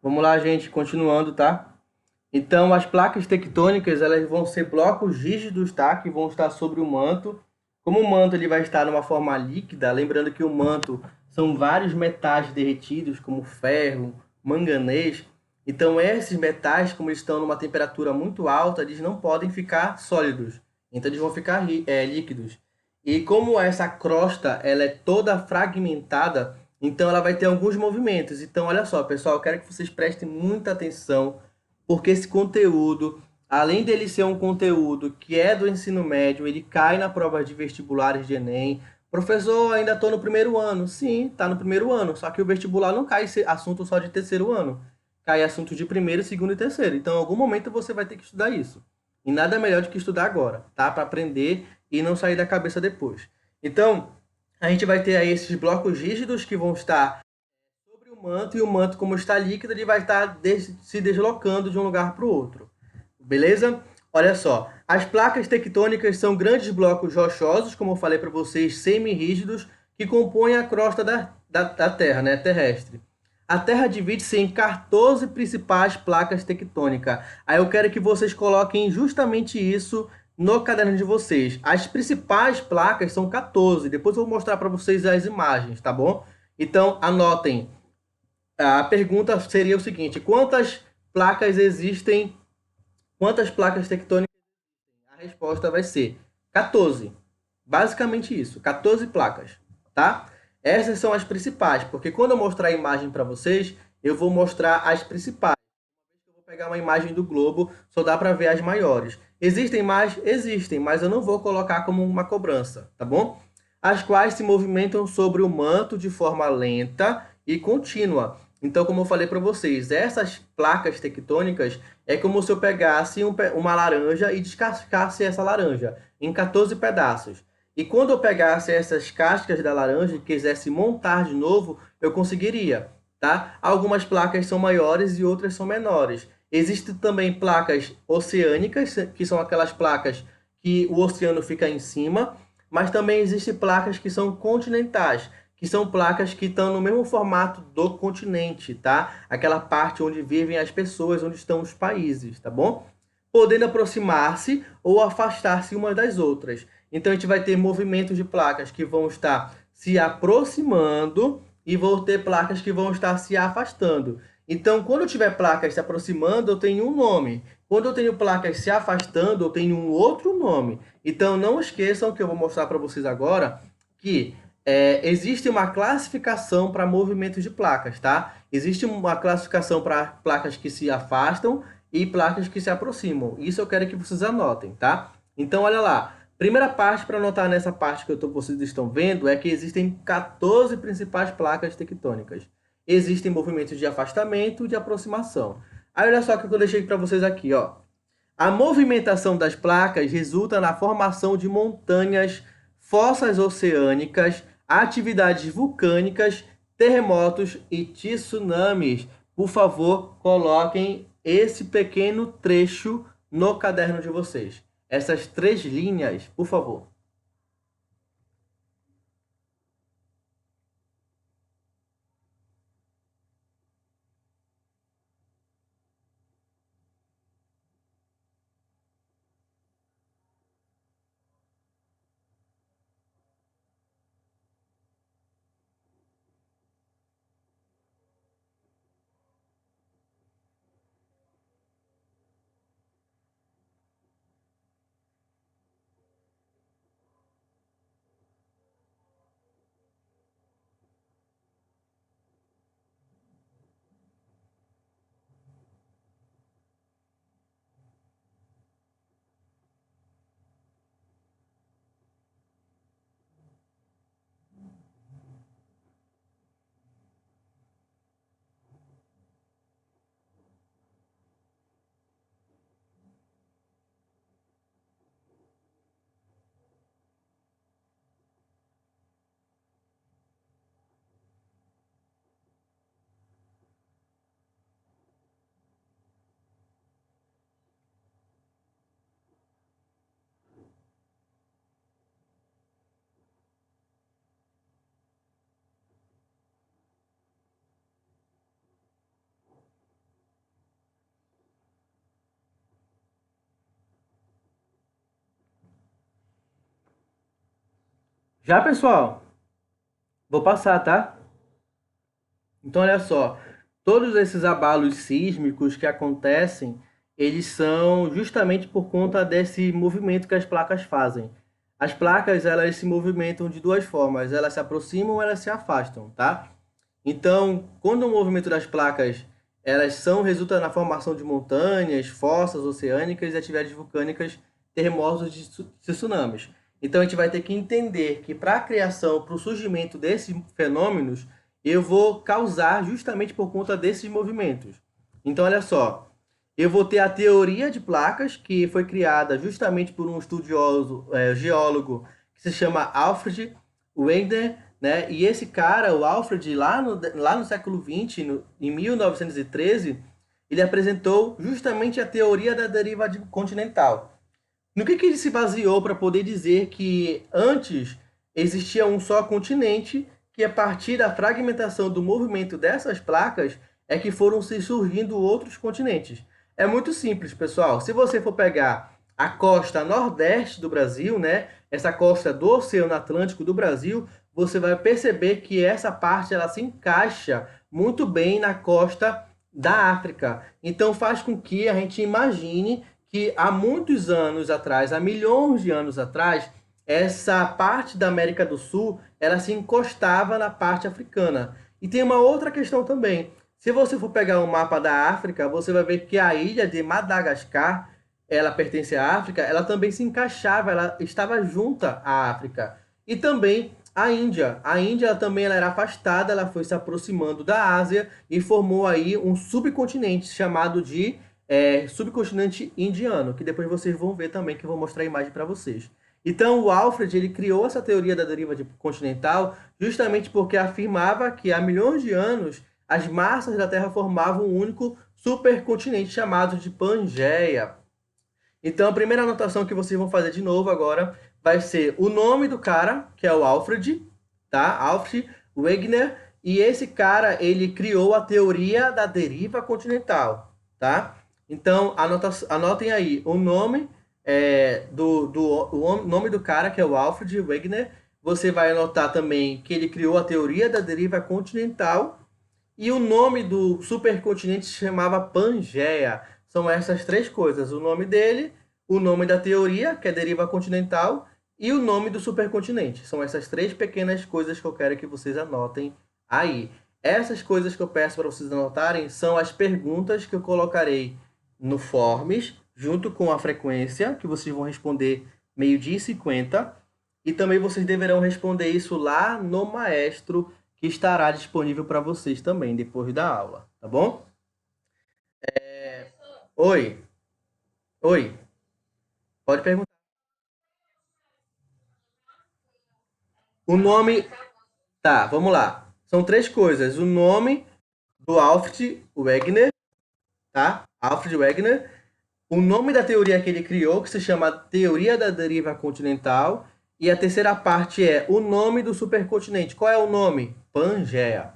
Vamos lá, gente, continuando, tá? Então, as placas tectônicas, elas vão ser blocos rígidos, tá? Que vão estar sobre o manto. Como o manto ele vai estar numa forma líquida, lembrando que o manto são vários metais derretidos, como ferro, manganês. Então, esses metais, como eles estão numa temperatura muito alta, eles não podem ficar sólidos. Então, eles vão ficar líquidos. E como essa crosta ela é toda fragmentada, Então, ela vai ter alguns movimentos. Então, olha só, pessoal, eu quero que vocês prestem muita atenção, porque esse conteúdo, além dele ser um conteúdo que é do ensino médio, ele cai na prova de vestibulares de Enem. Professor, ainda estou no primeiro ano. Sim, está no primeiro ano, só que o vestibular não cai esse assunto só de terceiro ano. Cai assunto de primeiro, segundo e terceiro. Então, em algum momento você vai ter que estudar isso. E nada melhor do que estudar agora, tá? Para aprender e não sair da cabeça depois. Então, a gente vai ter aí esses blocos rígidos que vão estar sobre o manto, e o manto, como está líquido, ele vai estar se deslocando de um lugar para o outro. Beleza? Olha só, as placas tectônicas são grandes blocos rochosos, como eu falei para vocês, semi-rígidos, que compõem a crosta da Terra, né, terrestre. A Terra divide-se em 14 principais placas tectônicas. Aí eu quero que vocês coloquem justamente isso no caderno de vocês. As principais placas são 14. Depois eu vou mostrar para vocês as imagens, tá bom? Então, anotem. A pergunta seria o seguinte: quantas placas existem? Quantas placas tectônicas? A resposta vai ser 14. Basicamente isso, 14 placas, tá? Essas são as principais, porque quando eu mostrar a imagem para vocês, eu vou mostrar as principais. Eu vou pegar uma imagem do globo, só dá para ver as maiores. Existem mais? Existem, mas eu não vou colocar como uma cobrança, tá bom? As quais se movimentam sobre o manto de forma lenta e contínua. Então, como eu falei para vocês, essas placas tectônicas é como se eu pegasse uma laranja e descascasse essa laranja em 14 pedaços. E quando eu pegasse essas cascas da laranja e quisesse montar de novo, eu conseguiria, tá? Algumas placas são maiores e outras são menores. Existem também placas oceânicas, que são aquelas placas que o oceano fica em cima, mas também existem placas que são continentais, que são placas que estão no mesmo formato do continente, tá? Aquela parte onde vivem as pessoas, onde estão os países, tá bom? Podendo aproximar-se ou afastar-se umas das outras. Então, a gente vai ter movimentos de placas que vão estar se aproximando e vão ter placas que vão estar se afastando. Então, quando eu tiver placas se aproximando, eu tenho um nome. Quando eu tenho placas se afastando, eu tenho um outro nome. Então, não esqueçam que eu vou mostrar para vocês agora que existe uma classificação para movimentos de placas, tá? Existe uma classificação para placas que se afastam e placas que se aproximam. Isso eu quero que vocês anotem, tá? Então, olha lá. Primeira parte para anotar nessa parte que vocês estão vendo é que existem 14 principais placas tectônicas. Existem movimentos de afastamento e de aproximação. Aí, olha só o que eu deixei para vocês aqui, ó. A movimentação das placas resulta na formação de montanhas, fossas oceânicas, atividades vulcânicas, terremotos e tsunamis. Por favor, coloquem esse pequeno trecho no caderno de vocês. Essas 3 linhas, por favor. Já, pessoal, vou passar, tá? Então, olha só, todos esses abalos sísmicos que acontecem, eles são justamente por conta desse movimento que as placas fazem. As placas, elas se movimentam de duas formas, elas se aproximam ou elas se afastam, tá? Então, quando o movimento das placas resulta na formação de montanhas, fossas oceânicas e atividades vulcânicas, terremotos e tsunamis. Então, a gente vai ter que entender que para a criação, para o surgimento desses fenômenos, eu vou causar justamente por conta desses movimentos. Então, olha só, eu vou ter a teoria de placas, que foi criada justamente por um estudioso, geólogo, que se chama Alfred Wegener, né? E esse cara, o Alfred, lá no século XX, em 1913, ele apresentou justamente a teoria da deriva continental. No que ele se baseou para poder dizer que antes existia um só continente, que a partir da fragmentação do movimento dessas placas é que foram se surgindo outros continentes. É muito simples, pessoal. Se você for pegar a costa nordeste do Brasil, né, essa costa do Oceano Atlântico do Brasil, você vai perceber que essa parte ela se encaixa muito bem na costa da África. Então faz com que a gente imagine que há muitos anos atrás, há milhões de anos atrás, essa parte da América do Sul, ela se encostava na parte africana. E tem uma outra questão também. Se você for pegar um mapa da África, você vai ver que a ilha de Madagascar, ela pertence à África, ela também se encaixava, ela estava junta à África. E também a Índia. A Índia também ela era afastada, ela foi se aproximando da Ásia e formou aí um subcontinente chamado de subcontinente indiano, que depois vocês vão ver também, que eu vou mostrar a imagem para vocês. Então, o Alfred ele criou essa teoria da deriva continental justamente porque afirmava que há milhões de anos as massas da Terra formavam um único supercontinente chamado de Pangeia. Então, a primeira anotação que vocês vão fazer de novo agora vai ser o nome do cara, que é o Alfred, tá? Alfred Wegener, e esse cara, ele criou a teoria da deriva continental, tá? Então, anotem aí o nome o nome do cara, que é o Alfred Wegener. Você vai anotar também que ele criou a teoria da deriva continental e o nome do supercontinente se chamava Pangeia. São essas três coisas: o nome dele, o nome da teoria, que é deriva continental, e o nome do supercontinente. São essas três pequenas coisas que eu quero que vocês anotem aí. Essas coisas que eu peço para vocês anotarem são as perguntas que eu colocarei no Forms, junto com a frequência, que vocês vão responder 12h50. E também vocês deverão responder isso lá no Maestro, que estará disponível para vocês também depois da aula, tá bom? Oi, oi, pode perguntar. O nome, tá, vamos lá. São três coisas. O nome do Alfred Wegener, tá? Alfred Wegener. O nome da teoria que ele criou, que se chama Teoria da Deriva Continental. E a terceira parte é o nome do supercontinente. Qual é o nome? Pangeia,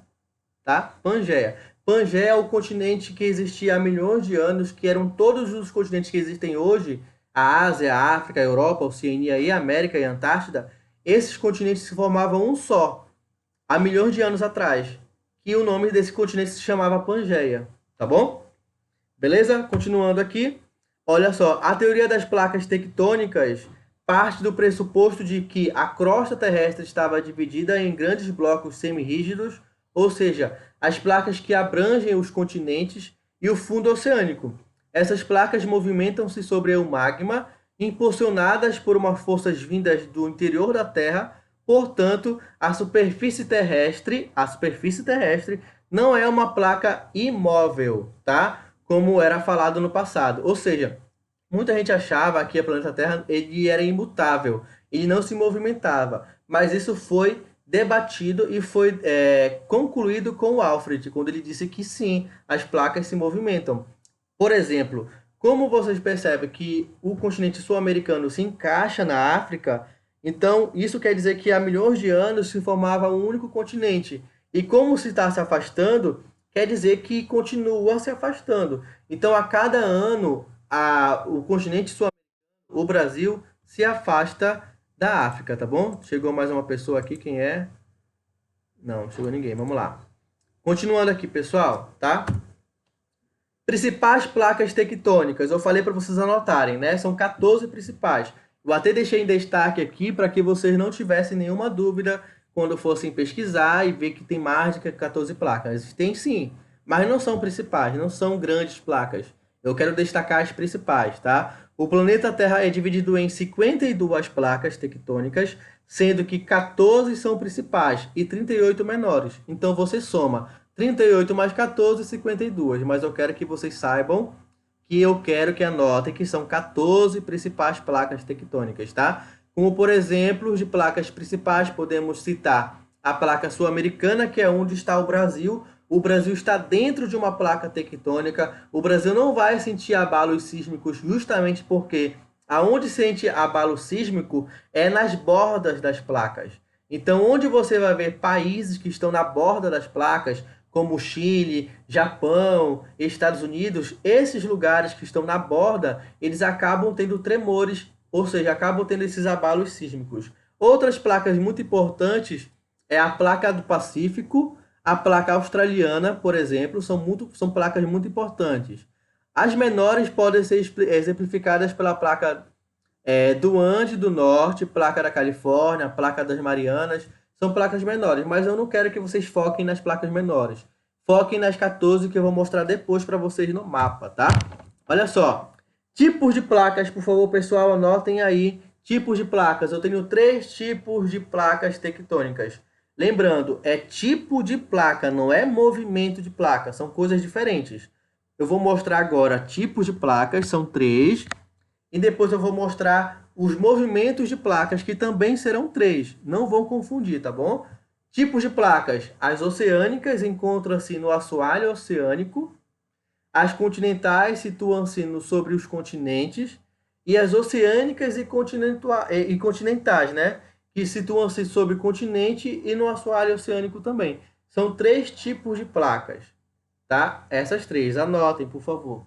tá? Pangeia. Pangeia é o continente que existia há milhões de anos, que eram todos os continentes que existem hoje, a Ásia, a África, a Europa, a Oceania e a América e a Antártida. Esses continentes se formavam um só, há milhões de anos atrás. E o nome desse continente se chamava Pangeia, tá bom? Beleza? Continuando aqui. Olha só, a teoria das placas tectônicas parte do pressuposto de que a crosta terrestre estava dividida em grandes blocos semirrígidos, ou seja, as placas que abrangem os continentes e o fundo oceânico. Essas placas movimentam-se sobre o magma, impulsionadas por uma forças vindas do interior da Terra. Portanto, a superfície terrestre não é uma placa imóvel, tá? Como era falado no passado. Ou seja, muita gente achava que o planeta Terra ele era imutável, ele não se movimentava, mas isso foi debatido e foi concluído com o Alfred, quando ele disse que sim, as placas se movimentam. Por exemplo, como vocês percebem que o continente sul-americano se encaixa na África, então isso quer dizer que há milhões de anos se formava um único continente. E como se está se afastando, quer dizer que continua se afastando. Então, a cada ano, o continente sul-americano, o Brasil, se afasta da África, tá bom? Chegou mais uma pessoa aqui, quem é? Não, chegou ninguém, vamos lá. Continuando aqui, pessoal, tá? Principais placas tectônicas, eu falei para vocês anotarem, né? São 14 principais. Eu até deixei em destaque aqui para que vocês não tivessem nenhuma dúvida quando fossem pesquisar e ver que tem mais de 14 placas. Tem sim, mas não são principais, não são grandes placas. Eu quero destacar as principais, tá? O planeta Terra é dividido em 52 placas tectônicas, sendo que 14 são principais e 38 menores. Então você soma 38 mais 14, 52. Mas eu quero que vocês saibam que eu quero que anotem que são 14 principais placas tectônicas, tá? Como, por exemplo, de placas principais, podemos citar a placa sul-americana, que é onde está o Brasil. O Brasil está dentro de uma placa tectônica. O Brasil não vai sentir abalos sísmicos justamente porque aonde sente abalo sísmico é nas bordas das placas. Então, onde você vai ver países que estão na borda das placas, como Chile, Japão, Estados Unidos, esses lugares que estão na borda, eles acabam tendo tremores, ou seja, acabam tendo esses abalos sísmicos. Outras placas muito importantes é a placa do Pacífico, a placa australiana, por exemplo, são placas muito importantes. As menores podem ser exemplificadas pela placa do Ande do Norte, placa da Califórnia, placa das Marianas, são placas menores, mas eu não quero que vocês foquem nas placas menores. Foquem nas 14 que eu vou mostrar depois para vocês no mapa, tá? Olha só, tipos de placas, por favor, pessoal, anotem aí. Tipos de placas, eu tenho 3 tipos de placas tectônicas. Lembrando, é tipo de placa, não é movimento de placa, são coisas diferentes. Eu vou mostrar agora tipos de placas, são 3. E depois eu vou mostrar os movimentos de placas, que também serão 3. Não vão confundir, tá bom? Tipos de placas. As oceânicas encontram-se no assoalho oceânico. As continentais situam-se sobre os continentes. E as oceânicas e continentais, né? Que situam-se sobre o continente e no assoalho oceânico também. São 3 tipos de placas, tá? Essas 3. Anotem, por favor.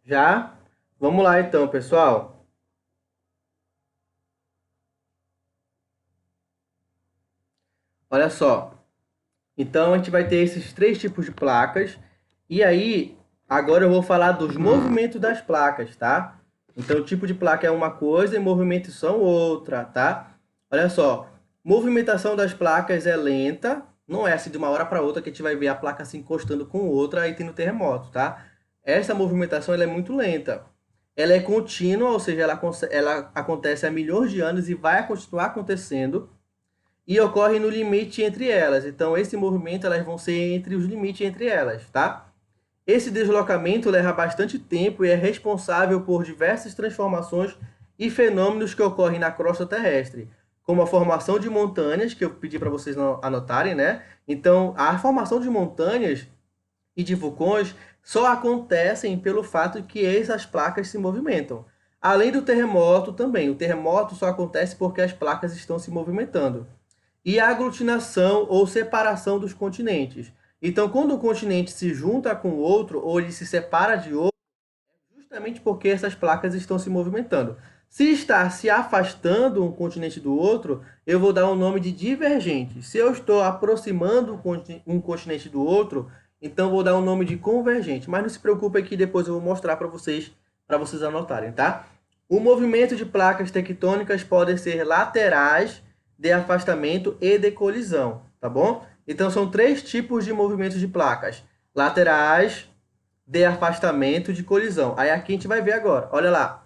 Já? Vamos lá então, pessoal. Olha só. Então a gente vai ter esses 3 tipos de placas. E aí, agora eu vou falar dos movimentos das placas, tá? Então, o tipo de placa é uma coisa e movimentos são outra, tá? Olha só. Movimentação das placas é lenta. Não é assim de uma hora para outra que a gente vai ver a placa se encostando com outra e tendo terremoto, tá? Essa movimentação ela é muito lenta. Ela é contínua, ou seja, ela acontece há milhões de anos e vai continuar acontecendo e ocorre no limite entre elas. Então, esse movimento elas vão ser entre os limites entre elas, tá? Esse deslocamento leva bastante tempo e é responsável por diversas transformações e fenômenos que ocorrem na crosta terrestre, como a formação de montanhas, que eu pedi para vocês anotarem, né? Então, a formação de montanhas e de vulcões só acontecem pelo fato de que essas placas se movimentam. Além do terremoto também. O terremoto só acontece porque as placas estão se movimentando. E a aglutinação ou separação dos continentes. Então, quando um continente se junta com o outro, ou ele se separa de outro, justamente porque essas placas estão se movimentando. Se está se afastando um continente do outro, eu vou dar o nome de divergente. Se eu estou aproximando um continente do outro, então vou dar o nome de convergente. Mas não se preocupe que depois eu vou mostrar para vocês anotarem, tá? O movimento de placas tectônicas pode ser laterais, de afastamento e de colisão, tá bom? Então, são 3 tipos de movimentos de placas. Laterais, de afastamento, de colisão. Aí aqui a gente vai ver agora. Olha lá.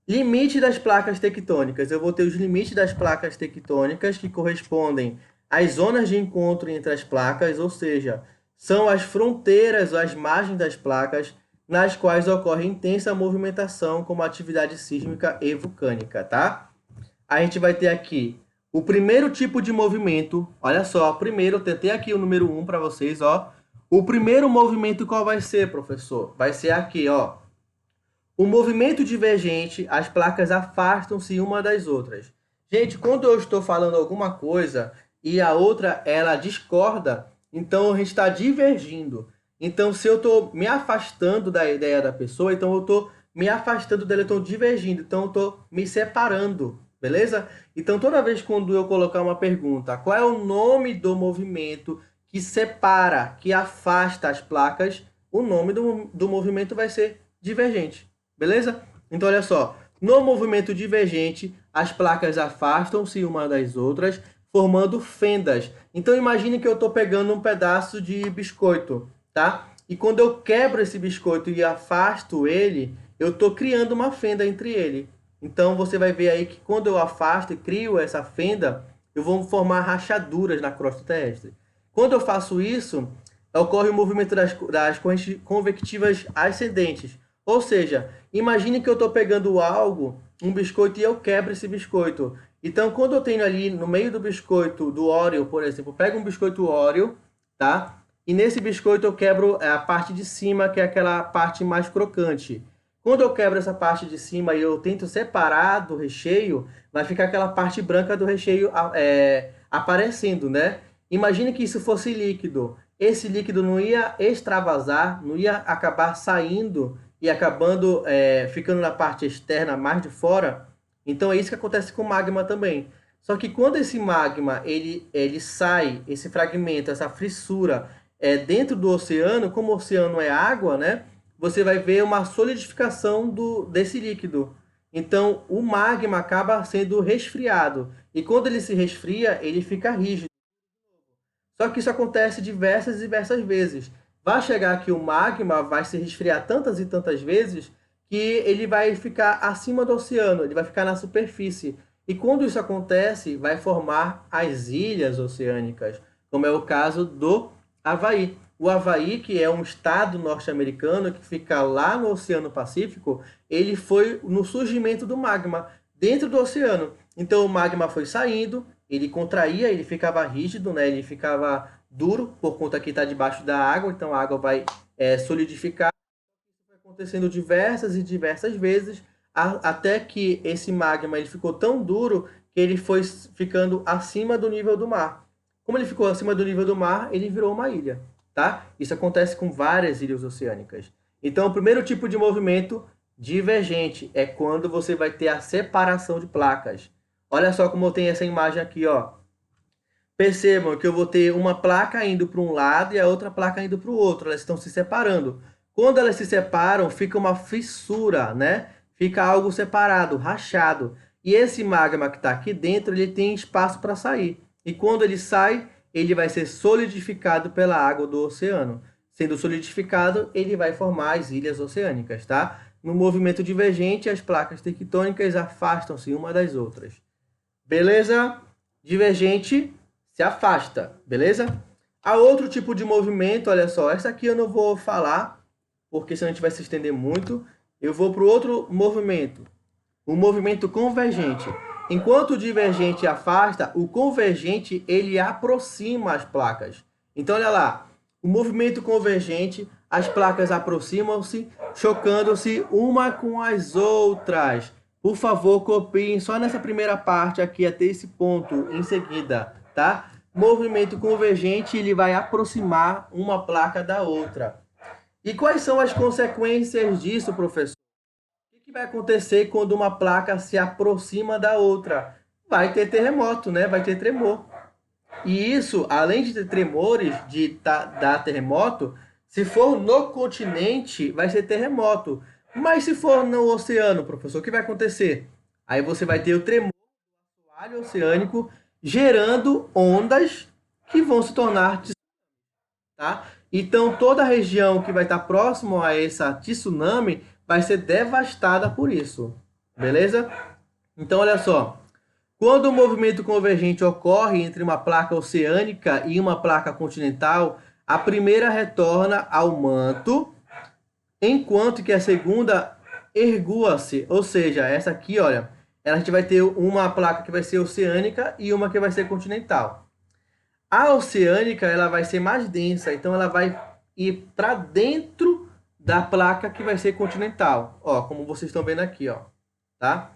Limite das placas tectônicas. Eu vou ter os limites das placas tectônicas que correspondem às zonas de encontro entre as placas, ou seja, são as fronteiras ou as margens das placas nas quais ocorre intensa movimentação como atividade sísmica e vulcânica, tá? A gente vai ter aqui o primeiro tipo de movimento. Olha só, primeiro, eu tentei aqui o número 1 para vocês, ó. O primeiro movimento qual vai ser, professor? Vai ser aqui, ó. O movimento divergente, as placas afastam-se uma das outras. Gente, quando eu estou falando alguma coisa e a outra ela discorda, então a gente está divergindo. Então, se eu estou me afastando da ideia da pessoa, então eu estou me afastando dela, eu estou divergindo, então eu estou me separando, beleza? Então, toda vez quando eu colocar uma pergunta, qual é o nome do movimento que separa, que afasta as placas, o nome do movimento vai ser divergente. Beleza? Então, olha só. No movimento divergente, as placas afastam-se uma das outras, formando fendas. Então, imagine que eu estou pegando um pedaço de biscoito, tá? E quando eu quebro esse biscoito e afasto ele, eu estou criando uma fenda entre ele. Então, você vai ver aí que quando eu afasto e crio essa fenda, eu vou formar rachaduras na crosta terrestre. Quando eu faço isso, ocorre o movimento das correntes convectivas ascendentes. Ou seja, imagine que eu estou pegando algo, um biscoito, e eu quebro esse biscoito. Então, quando eu tenho ali no meio do biscoito, do Oreo, por exemplo, pego um biscoito Oreo, tá? E nesse biscoito eu quebro a parte de cima, que é aquela parte mais crocante. Quando eu quebro essa parte de cima e eu tento separar do recheio, vai ficar aquela parte branca do recheio aparecendo, né? Imagine que isso fosse líquido. Esse líquido não ia extravasar, não ia acabar saindo e acabando ficando na parte externa, mais de fora. Então é isso que acontece com o magma também. Só que quando esse magma ele sai, esse fragmento, essa fissura dentro do oceano, como o oceano é água, né? Você vai ver uma solidificação desse líquido. Então o magma acaba sendo resfriado. E quando ele se resfria, ele fica rígido. Só que isso acontece diversas e diversas vezes. Vai chegar que o magma vai se resfriar tantas e tantas vezes que ele vai ficar acima do oceano, ele vai ficar na superfície. E quando isso acontece, vai formar as ilhas oceânicas, como é o caso do Havaí. O Havaí, que é um estado norte-americano que fica lá no Oceano Pacífico, ele foi no surgimento do magma dentro do oceano. Então o magma foi saindo, ele contraía, ele ficava rígido, né? Ele ficava duro por conta que está debaixo da água, então a água vai solidificar. Isso foi acontecendo diversas e diversas vezes, até que esse magma ele ficou tão duro que ele foi ficando acima do nível do mar. Como ele ficou acima do nível do mar, ele virou uma ilha, tá? Isso acontece com várias ilhas oceânicas. Então, o primeiro tipo de movimento divergente é quando você vai ter a separação de placas. Olha só como eu tenho essa imagem aqui, ó. Percebam que eu vou ter uma placa indo para um lado e a outra placa indo para o outro. Elas estão se separando. Quando elas se separam, fica uma fissura, né? Fica algo separado, rachado. E esse magma que está aqui dentro, ele tem espaço para sair. E quando ele sai, ele vai ser solidificado pela água do oceano. Sendo solidificado, ele vai formar as ilhas oceânicas, tá? No movimento divergente, as placas tectônicas afastam-se uma das outras. Beleza? Divergente se afasta, beleza? Há outro tipo de movimento, olha só, essa aqui eu não vou falar, porque senão a gente vai se estender muito. Eu vou para o outro movimento, o movimento convergente. Enquanto o divergente afasta, o convergente ele aproxima as placas. Então, olha lá, o movimento convergente, as placas aproximam-se, chocando-se uma com as outras. Por favor, copiem só nessa primeira parte aqui até esse ponto em seguida, tá? Movimento convergente, ele vai aproximar uma placa da outra. E quais são as consequências disso, professor? O que vai acontecer quando uma placa se aproxima da outra? Vai ter terremoto, né? Vai ter tremor. E isso, além de ter tremores, de dar terremoto, se for no continente, vai ser terremoto. Mas se for no oceano, professor, o que vai acontecer? Aí você vai ter o tremor do assoalho oceânico gerando ondas que vão se tornar, tá? Então toda a região que vai estar próximo a essa tsunami vai ser devastada por isso. Beleza? Então olha só, quando o movimento convergente ocorre entre uma placa oceânica e uma placa continental, a primeira retorna ao manto, enquanto que a segunda ergua-se. Ou seja, essa aqui, olha, a gente vai ter uma placa que vai ser oceânica e uma que vai ser continental. A oceânica, ela vai ser mais densa, então ela vai ir para dentro da placa que vai ser continental. Ó, como vocês estão vendo aqui, ó, tá?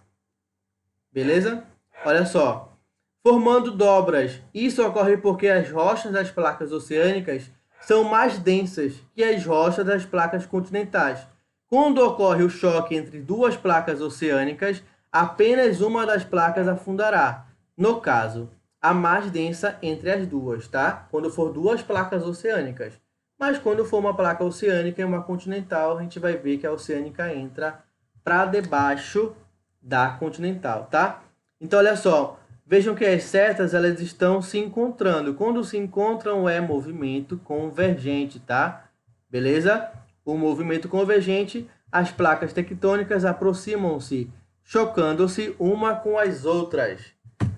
Beleza? Olha só. Formando dobras. Isso ocorre porque as rochas das placas oceânicas são mais densas que as rochas das placas continentais. Quando ocorre o choque entre duas placas oceânicas, apenas uma das placas afundará. No caso, a mais densa entre as duas, tá? Quando for duas placas oceânicas. Mas quando for uma placa oceânica e uma continental, a gente vai ver que a oceânica entra para debaixo da continental, tá? Então, olha só, vejam que as setas elas estão se encontrando. Quando se encontram é movimento convergente, tá? Beleza? O movimento convergente, as placas tectônicas aproximam-se, chocando-se uma com as outras.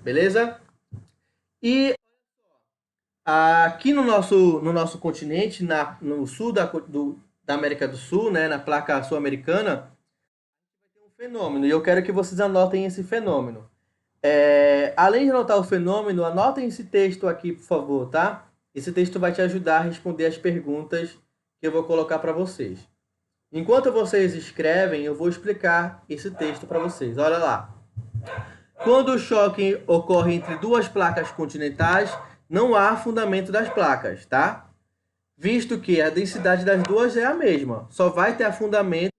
Beleza? E aqui no nosso continente, no sul da América do Sul, né, na placa sul-americana, tem um fenômeno, e eu quero que vocês anotem esse fenômeno. Além de anotar o fenômeno, anotem esse texto aqui, por favor, tá? Esse texto vai te ajudar a responder as perguntas que eu vou colocar para vocês. Enquanto vocês escrevem, eu vou explicar esse texto para vocês. Olha lá. Quando o choque ocorre entre duas placas continentais, não há fundamento das placas, tá? Visto que a densidade das duas é a mesma. Só vai ter afundamento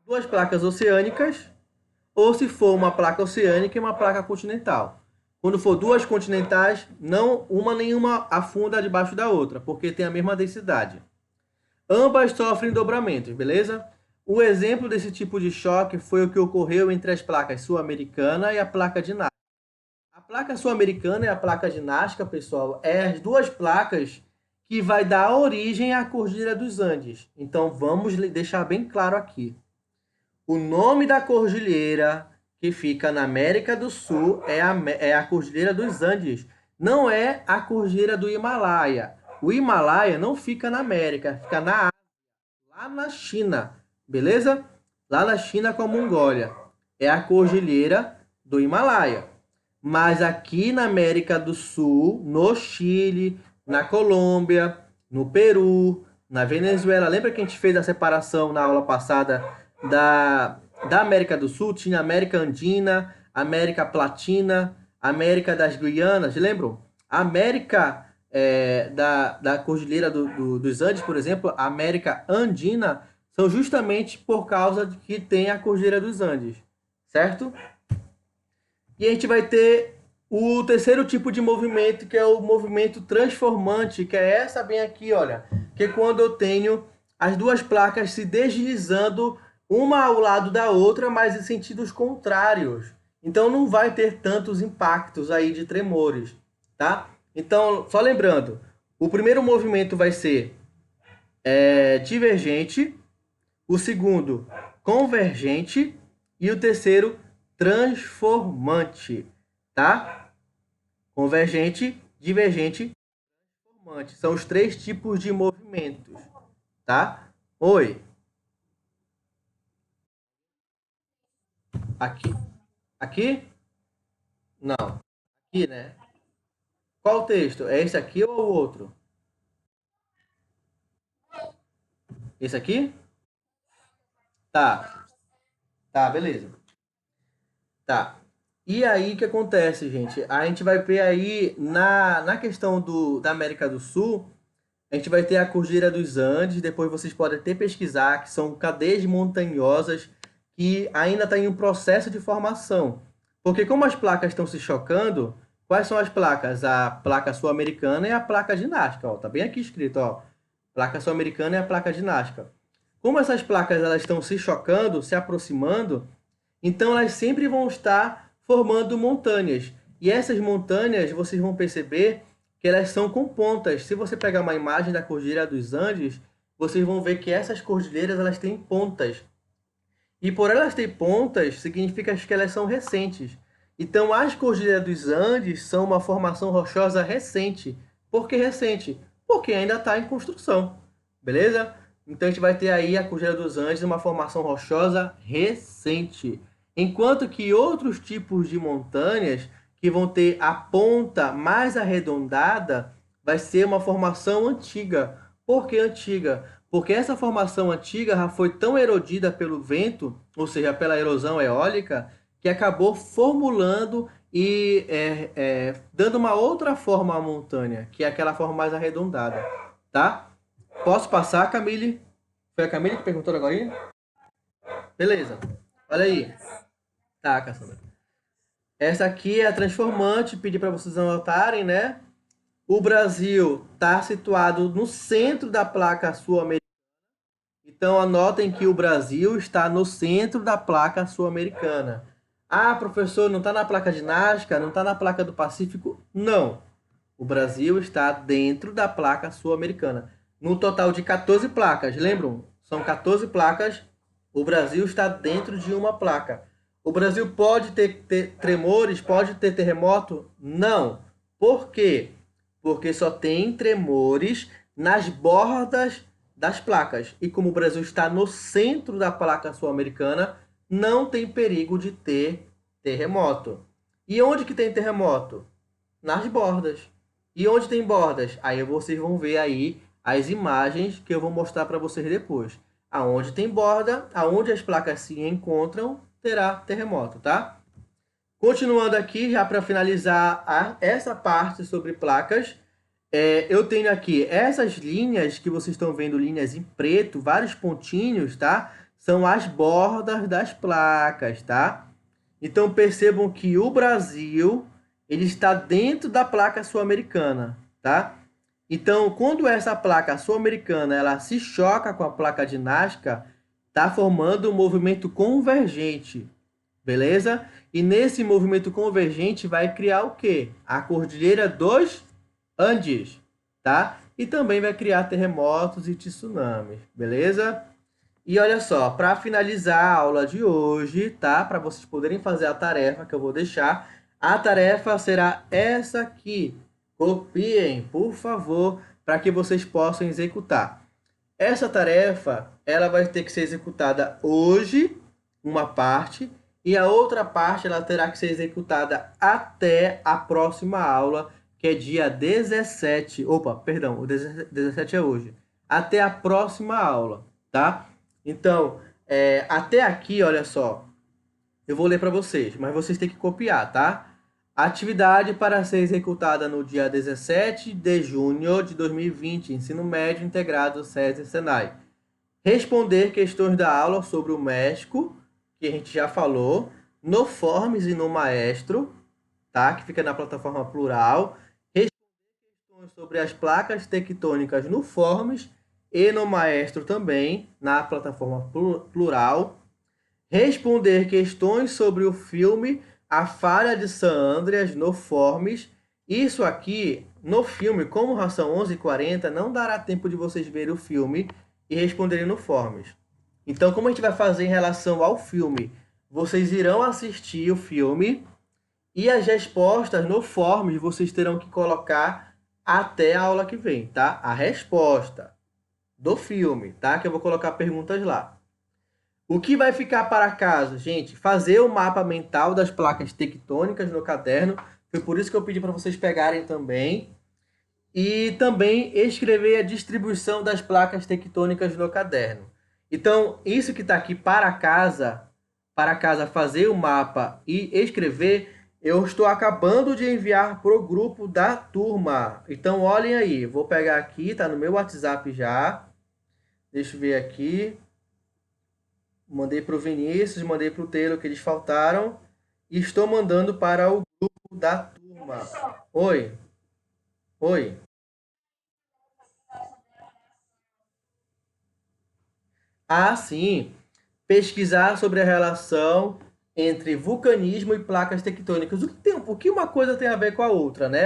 duas placas oceânicas ou se for uma placa oceânica e uma placa continental. Quando for duas continentais, não uma nenhuma afunda debaixo da outra, porque tem a mesma densidade. Ambas sofrem dobramentos, beleza? O exemplo desse tipo de choque foi o que ocorreu entre as placas sul-americana e a placa de Nazca. A placa sul-americana e a placa de Nazca, pessoal, é as duas placas que vai dar origem à Cordilheira dos Andes. Então vamos deixar bem claro aqui. O nome da cordilheira que fica na América do Sul é a Cordilheira dos Andes. Não é a Cordilheira do Himalaia. O Himalaia não fica na América, fica na Ásia, lá na China. Beleza? Lá na China com a Mongólia. É a Cordilheira do Himalaia. Mas aqui na América do Sul, no Chile, na Colômbia, no Peru, na Venezuela. Lembra que a gente fez a separação na aula passada da América do Sul? Tinha América Andina, América Platina, América das Guianas, lembram? A América da Cordilheira dos Andes, por exemplo, a América Andina, são justamente por causa de que tem a Cordilheira dos Andes, certo? E a gente vai ter o terceiro tipo de movimento, que é o movimento transformante, que é essa bem aqui, olha, que é quando eu tenho as duas placas se deslizando uma ao lado da outra, mas em sentidos contrários. Então não vai ter tantos impactos aí de tremores, tá? Então, só lembrando, o primeiro movimento vai ser divergente, o segundo convergente e o terceiro transformante, tá? Convergente, divergente, transformante. São os três tipos de movimentos, tá? Oi. Aqui. Aqui? Não. Aqui, né? Qual o texto? É esse aqui ou o outro? Esse aqui? Tá. Tá, beleza. Tá. E aí, o que acontece, gente? A gente vai ver aí, na questão da América do Sul, a gente vai ter a Cordilheira dos Andes, depois vocês podem até pesquisar, que são cadeias montanhosas que ainda estão em um processo de formação. Porque como as placas estão se chocando, quais são as placas? A placa sul-americana e a placa de Nazca, ó. Tá bem aqui escrito, ó. Placa sul-americana e a placa de Nazca. Como essas placas elas estão se chocando, se aproximando, então elas sempre vão estar formando montanhas. E essas montanhas, vocês vão perceber que elas são com pontas. Se você pegar uma imagem da Cordilheira dos Andes, vocês vão ver que essas cordilheiras elas têm pontas. E por elas terem pontas, significa que elas são recentes. Então, as Cordilheiras dos Andes são uma formação rochosa recente. Por que recente? Porque ainda está em construção. Beleza? Então, a gente vai ter aí a Cordilheira dos Andes, uma formação rochosa recente. Enquanto que outros tipos de montanhas, que vão ter a ponta mais arredondada, vai ser uma formação antiga. Por que antiga? Porque essa formação antiga já foi tão erodida pelo vento, ou seja, pela erosão eólica, que acabou formulando e dando uma outra forma à montanha, que é aquela forma mais arredondada, tá? Posso passar, Camille? Foi a Camille que perguntou agora aí? Beleza. Olha aí. Tá, Cassandra. Essa aqui é a transformante, pedi para vocês anotarem, né? O Brasil está situado no centro da placa sul-americana. Então, anotem que o Brasil está no centro da placa sul-americana. Ah, professor, não está na placa de Nazca? Não está na placa do Pacífico? Não. O Brasil está dentro da placa sul-americana. No total de 14 placas, lembram? São 14 placas. O Brasil está dentro de uma placa. O Brasil pode ter tremores? Pode ter terremoto? Não. Por quê? Porque só tem tremores nas bordas das placas. E como o Brasil está no centro da placa sul-americana, não tem perigo de ter terremoto. E onde que tem terremoto? Nas bordas. E onde tem bordas? Aí vocês vão ver aí as imagens que eu vou mostrar para vocês depois. Aonde tem borda, aonde as placas se encontram, terá terremoto, tá? Continuando aqui, já para finalizar essa parte sobre placas, eu tenho aqui essas linhas que vocês estão vendo, linhas em preto, vários pontinhos, tá? São as bordas das placas, tá? Então percebam que o Brasil ele está dentro da placa sul-americana, tá? Então, quando essa placa sul-americana ela se choca com a placa de Nazca, está formando um movimento convergente, beleza? E nesse movimento convergente vai criar o quê? A Cordilheira dos Andes, tá? E também vai criar terremotos e tsunamis, beleza? E olha só, para finalizar a aula de hoje, tá? Para vocês poderem fazer a tarefa que eu vou deixar, a tarefa será essa aqui. Copiem, por favor, para que vocês possam executar. Essa tarefa, ela vai ter que ser executada hoje, uma parte, e a outra parte ela terá que ser executada até a próxima aula, que é dia 17. Opa, perdão, o 17 é hoje. Até a próxima aula, tá? Então, até aqui, olha só, eu vou ler para vocês, mas vocês têm que copiar, tá? Atividade para ser executada no dia 17 de junho de 2020, Ensino Médio Integrado SESI Senai. Responder questões da aula sobre o México, que a gente já falou, no Forms e no Maestro, tá? Que fica na plataforma Plural. Responder questões sobre as placas tectônicas no Forms e no Maestro também, na plataforma Plural. Responder questões sobre o filme A Falha de San Andreas no Forms. Isso aqui, no filme, como já são 11h40, não dará tempo de vocês verem o filme e responderem no Forms. Então, como a gente vai fazer em relação ao filme? Vocês irão assistir o filme e as respostas no Forms vocês terão que colocar até a aula que vem, tá? A resposta do filme, tá? Que eu vou colocar perguntas lá. O que vai ficar para casa, gente? Fazer o mapa mental das placas tectônicas no caderno. Foi por isso que eu pedi para vocês pegarem também. E também escrever a distribuição das placas tectônicas no caderno. Então, isso que está aqui para casa fazer o mapa e escrever, eu estou acabando de enviar para o grupo da turma. Então, olhem aí, vou pegar aqui, tá no meu WhatsApp já. Deixa eu ver aqui. Mandei para o Vinícius, mandei para o Taylor que eles faltaram. E estou mandando para o grupo da turma. Oi. Oi. Ah, sim. Pesquisar sobre a relação entre vulcanismo e placas tectônicas. O que uma coisa tem a ver com a outra, né?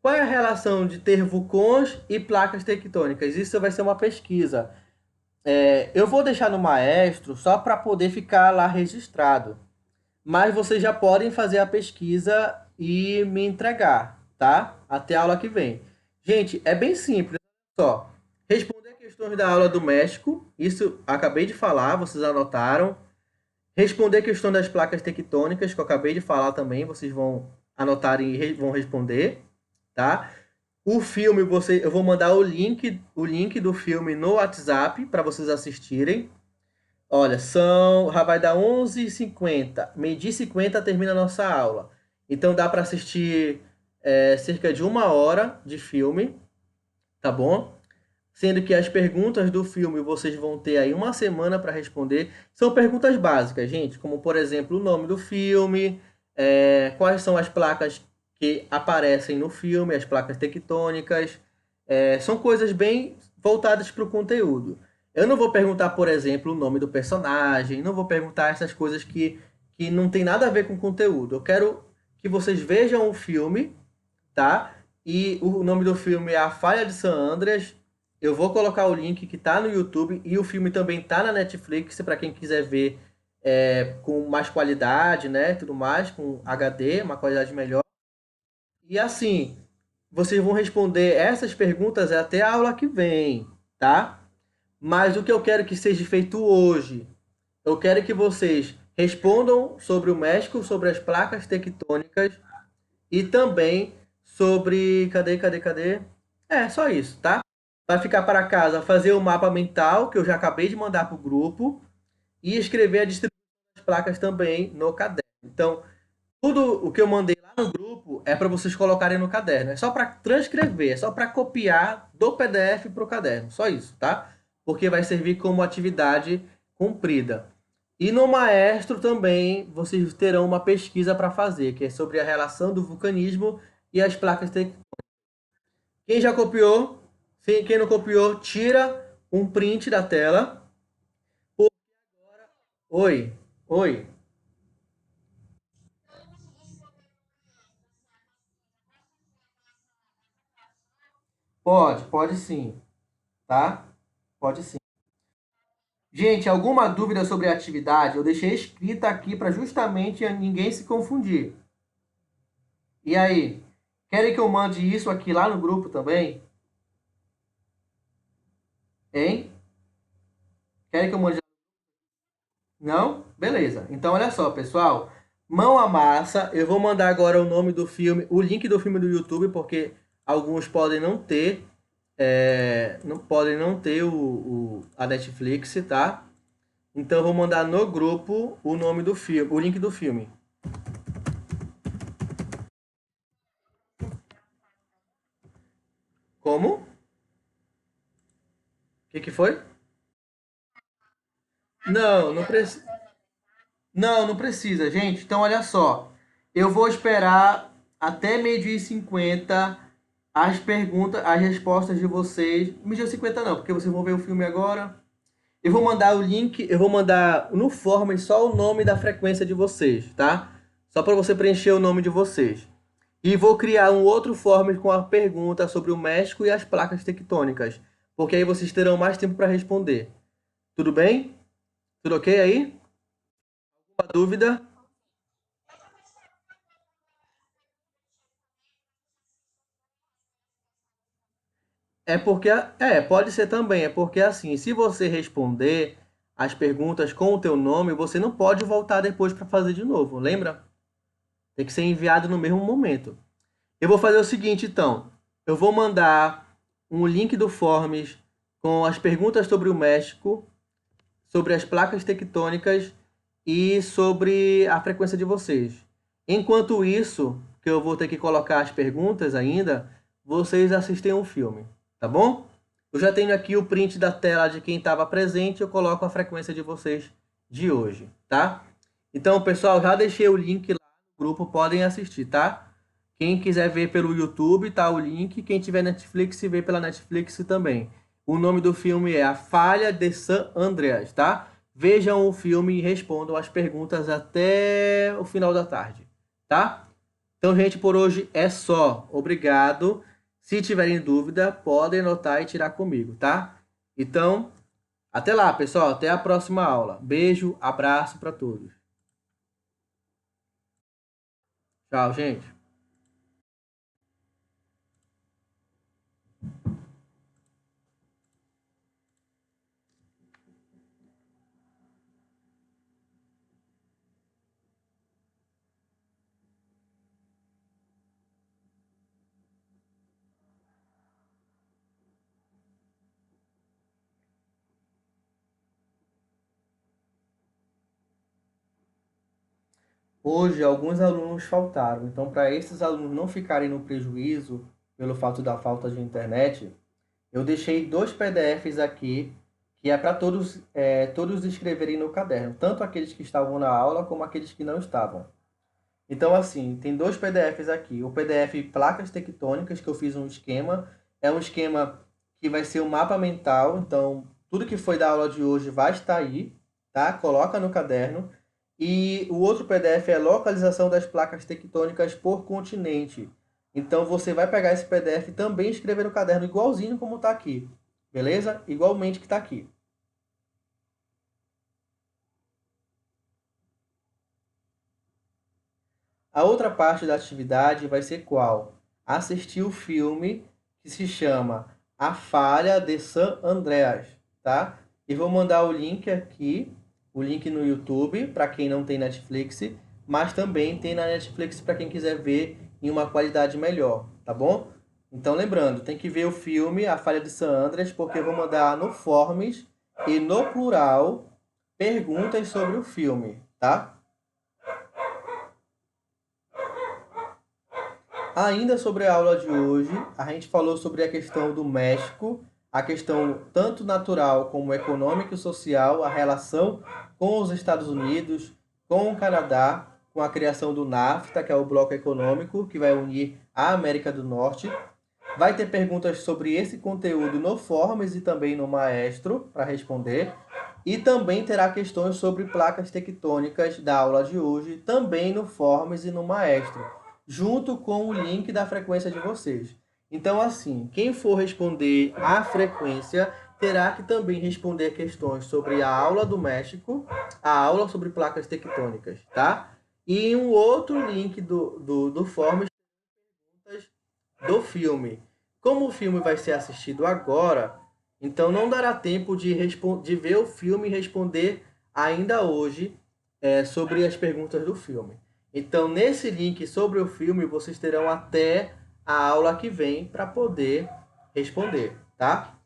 Qual é a relação de ter vulcões e placas tectônicas? Isso vai ser uma pesquisa. Eu vou deixar no Maestro só para poder ficar lá registrado. Mas vocês já podem fazer a pesquisa e me entregar, tá? Até a aula que vem. Gente, é bem simples. Só responder questões da aula do México, isso acabei de falar, vocês anotaram. Responder questão das placas tectônicas, que eu acabei de falar também, vocês vão anotar e vão responder, tá? O filme, eu vou mandar o link do filme no WhatsApp para vocês assistirem. Olha, já vai dar 11h50. Meio-dia e 50 termina a nossa aula. Então dá para assistir cerca de 1 hora de filme, tá bom? Sendo que as perguntas do filme vocês vão ter aí uma semana para responder. São perguntas básicas, gente, como por exemplo o nome do filme, quais são as placas que aparecem no filme, as placas tectônicas. São coisas bem voltadas para o conteúdo. Eu não vou perguntar, por exemplo, o nome do personagem, não vou perguntar essas coisas que não tem nada a ver com o conteúdo. Eu quero que vocês vejam o filme, tá? E o nome do filme é A Falha de San Andreas. Eu vou colocar o link que tá no YouTube e o filme também tá na Netflix para quem quiser ver com mais qualidade, né? Tudo mais, com HD, uma qualidade melhor. E assim, vocês vão responder essas perguntas até a aula que vem, tá? Mas o que eu quero que seja feito hoje, eu quero que vocês respondam sobre o México, sobre as placas tectônicas e também sobre. Cadê? Só isso, tá? Vai ficar para casa fazer o mapa mental, que eu já acabei de mandar para o grupo, e escrever a distribuição das placas também no caderno. Então, tudo o que eu mandei lá no grupo é para vocês colocarem no caderno. É só para transcrever, é só para copiar do PDF para o caderno. Só isso, tá? Porque vai servir como atividade cumprida. E no Maestro também vocês terão uma pesquisa para fazer, que é sobre a relação do vulcanismo e as placas tectônicas. Quem já copiou, quem não copiou, tira um print da tela. Oi, oi. Pode sim, tá? Pode sim. Gente, alguma dúvida sobre a atividade? Eu deixei escrita aqui para justamente ninguém se confundir. E aí, querem que eu mande isso aqui lá no grupo também? Hein? Querem que eu mande? Não? Beleza. Então, olha só, pessoal. Mão à massa. Eu vou mandar agora o nome do filme, o link do filme do YouTube, porque alguns podem não ter, não podem não ter a Netflix, tá? Então, eu vou mandar no grupo o nome do filme, o link do filme. Como? O que foi? Não, não precisa. Não, não precisa, gente. Então, olha só. Eu vou esperar até meio-dia e 50 as perguntas, as respostas de vocês. Meio-dia e 50 não, porque vocês vão ver o filme agora. Eu vou mandar o link, eu vou mandar no form só o nome da frequência de vocês, tá? Só para você preencher o nome de vocês. E vou criar um outro form com a pergunta sobre o México e as placas tectônicas, porque aí vocês terão mais tempo para responder. Tudo bem? Tudo ok aí? Uma dúvida? Pode ser também, é porque assim, se você responder as perguntas com o teu nome, você não pode voltar depois para fazer de novo, lembra? Tem que ser enviado no mesmo momento. Eu vou fazer o seguinte, então. Eu vou mandar um link do Forms com as perguntas sobre o México, sobre as placas tectônicas e sobre a frequência de vocês. Enquanto isso, que eu vou ter que colocar as perguntas ainda, vocês assistem um filme, tá bom? Eu já tenho aqui o print da tela de quem estava presente, eu coloco a frequência de vocês de hoje, tá? Então, pessoal, já deixei o link lá no grupo, podem assistir, tá? Quem quiser ver pelo YouTube, tá o link. Quem tiver Netflix, vê pela Netflix também. O nome do filme é A Falha de San Andreas, tá? Vejam o filme e respondam as perguntas até o final da tarde, tá? Então, gente, por hoje é só. Obrigado. Se tiverem dúvida, podem anotar e tirar comigo, tá? Então, até lá, pessoal. Até a próxima aula. Beijo, abraço para todos. Tchau, gente. Hoje, alguns alunos faltaram. Então, para esses alunos não ficarem no prejuízo pelo fato da falta de internet, eu deixei 2 PDFs aqui, que é para todos escreverem no caderno, tanto aqueles que estavam na aula como aqueles que não estavam. Então, assim, tem 2 PDFs aqui. O PDF Placas Tectônicas, que eu fiz um esquema, é um esquema que vai ser um mapa mental. Então, tudo que foi da aula de hoje vai estar aí, tá? Coloca no caderno. E o outro PDF é localização das placas tectônicas por continente. Então, você vai pegar esse PDF e também escrever no caderno igualzinho como está aqui. Beleza? Igualmente que está aqui. A outra parte da atividade vai ser qual? Assistir o filme que se chama A Falha de San Andreas, tá? E vou mandar o link aqui, o link no YouTube para quem não tem Netflix, mas também tem na Netflix para quem quiser ver em uma qualidade melhor, tá bom? Então lembrando, tem que ver o filme A Falha de San Andreas, porque eu vou mandar no Forms e no plural perguntas sobre o filme, tá? Ainda sobre a aula de hoje, a gente falou sobre a questão do México, a questão tanto natural como econômica e social, a relação com os Estados Unidos, com o Canadá, com a criação do NAFTA, que é o bloco econômico que vai unir a América do Norte. Vai ter perguntas sobre esse conteúdo no Forms e também no Maestro para responder. E também terá questões sobre placas tectônicas da aula de hoje, também no Forms e no Maestro, junto com o link da frequência de vocês. Então, assim, quem for responder a frequência terá que também responder questões sobre a aula do México, a aula sobre placas tectônicas, tá? E um outro link do Forms do filme. Como o filme vai ser assistido agora, então não dará tempo de ver o filme e responder ainda hoje sobre as perguntas do filme. Então, nesse link sobre o filme, vocês terão até a aula que vem para poder responder, tá?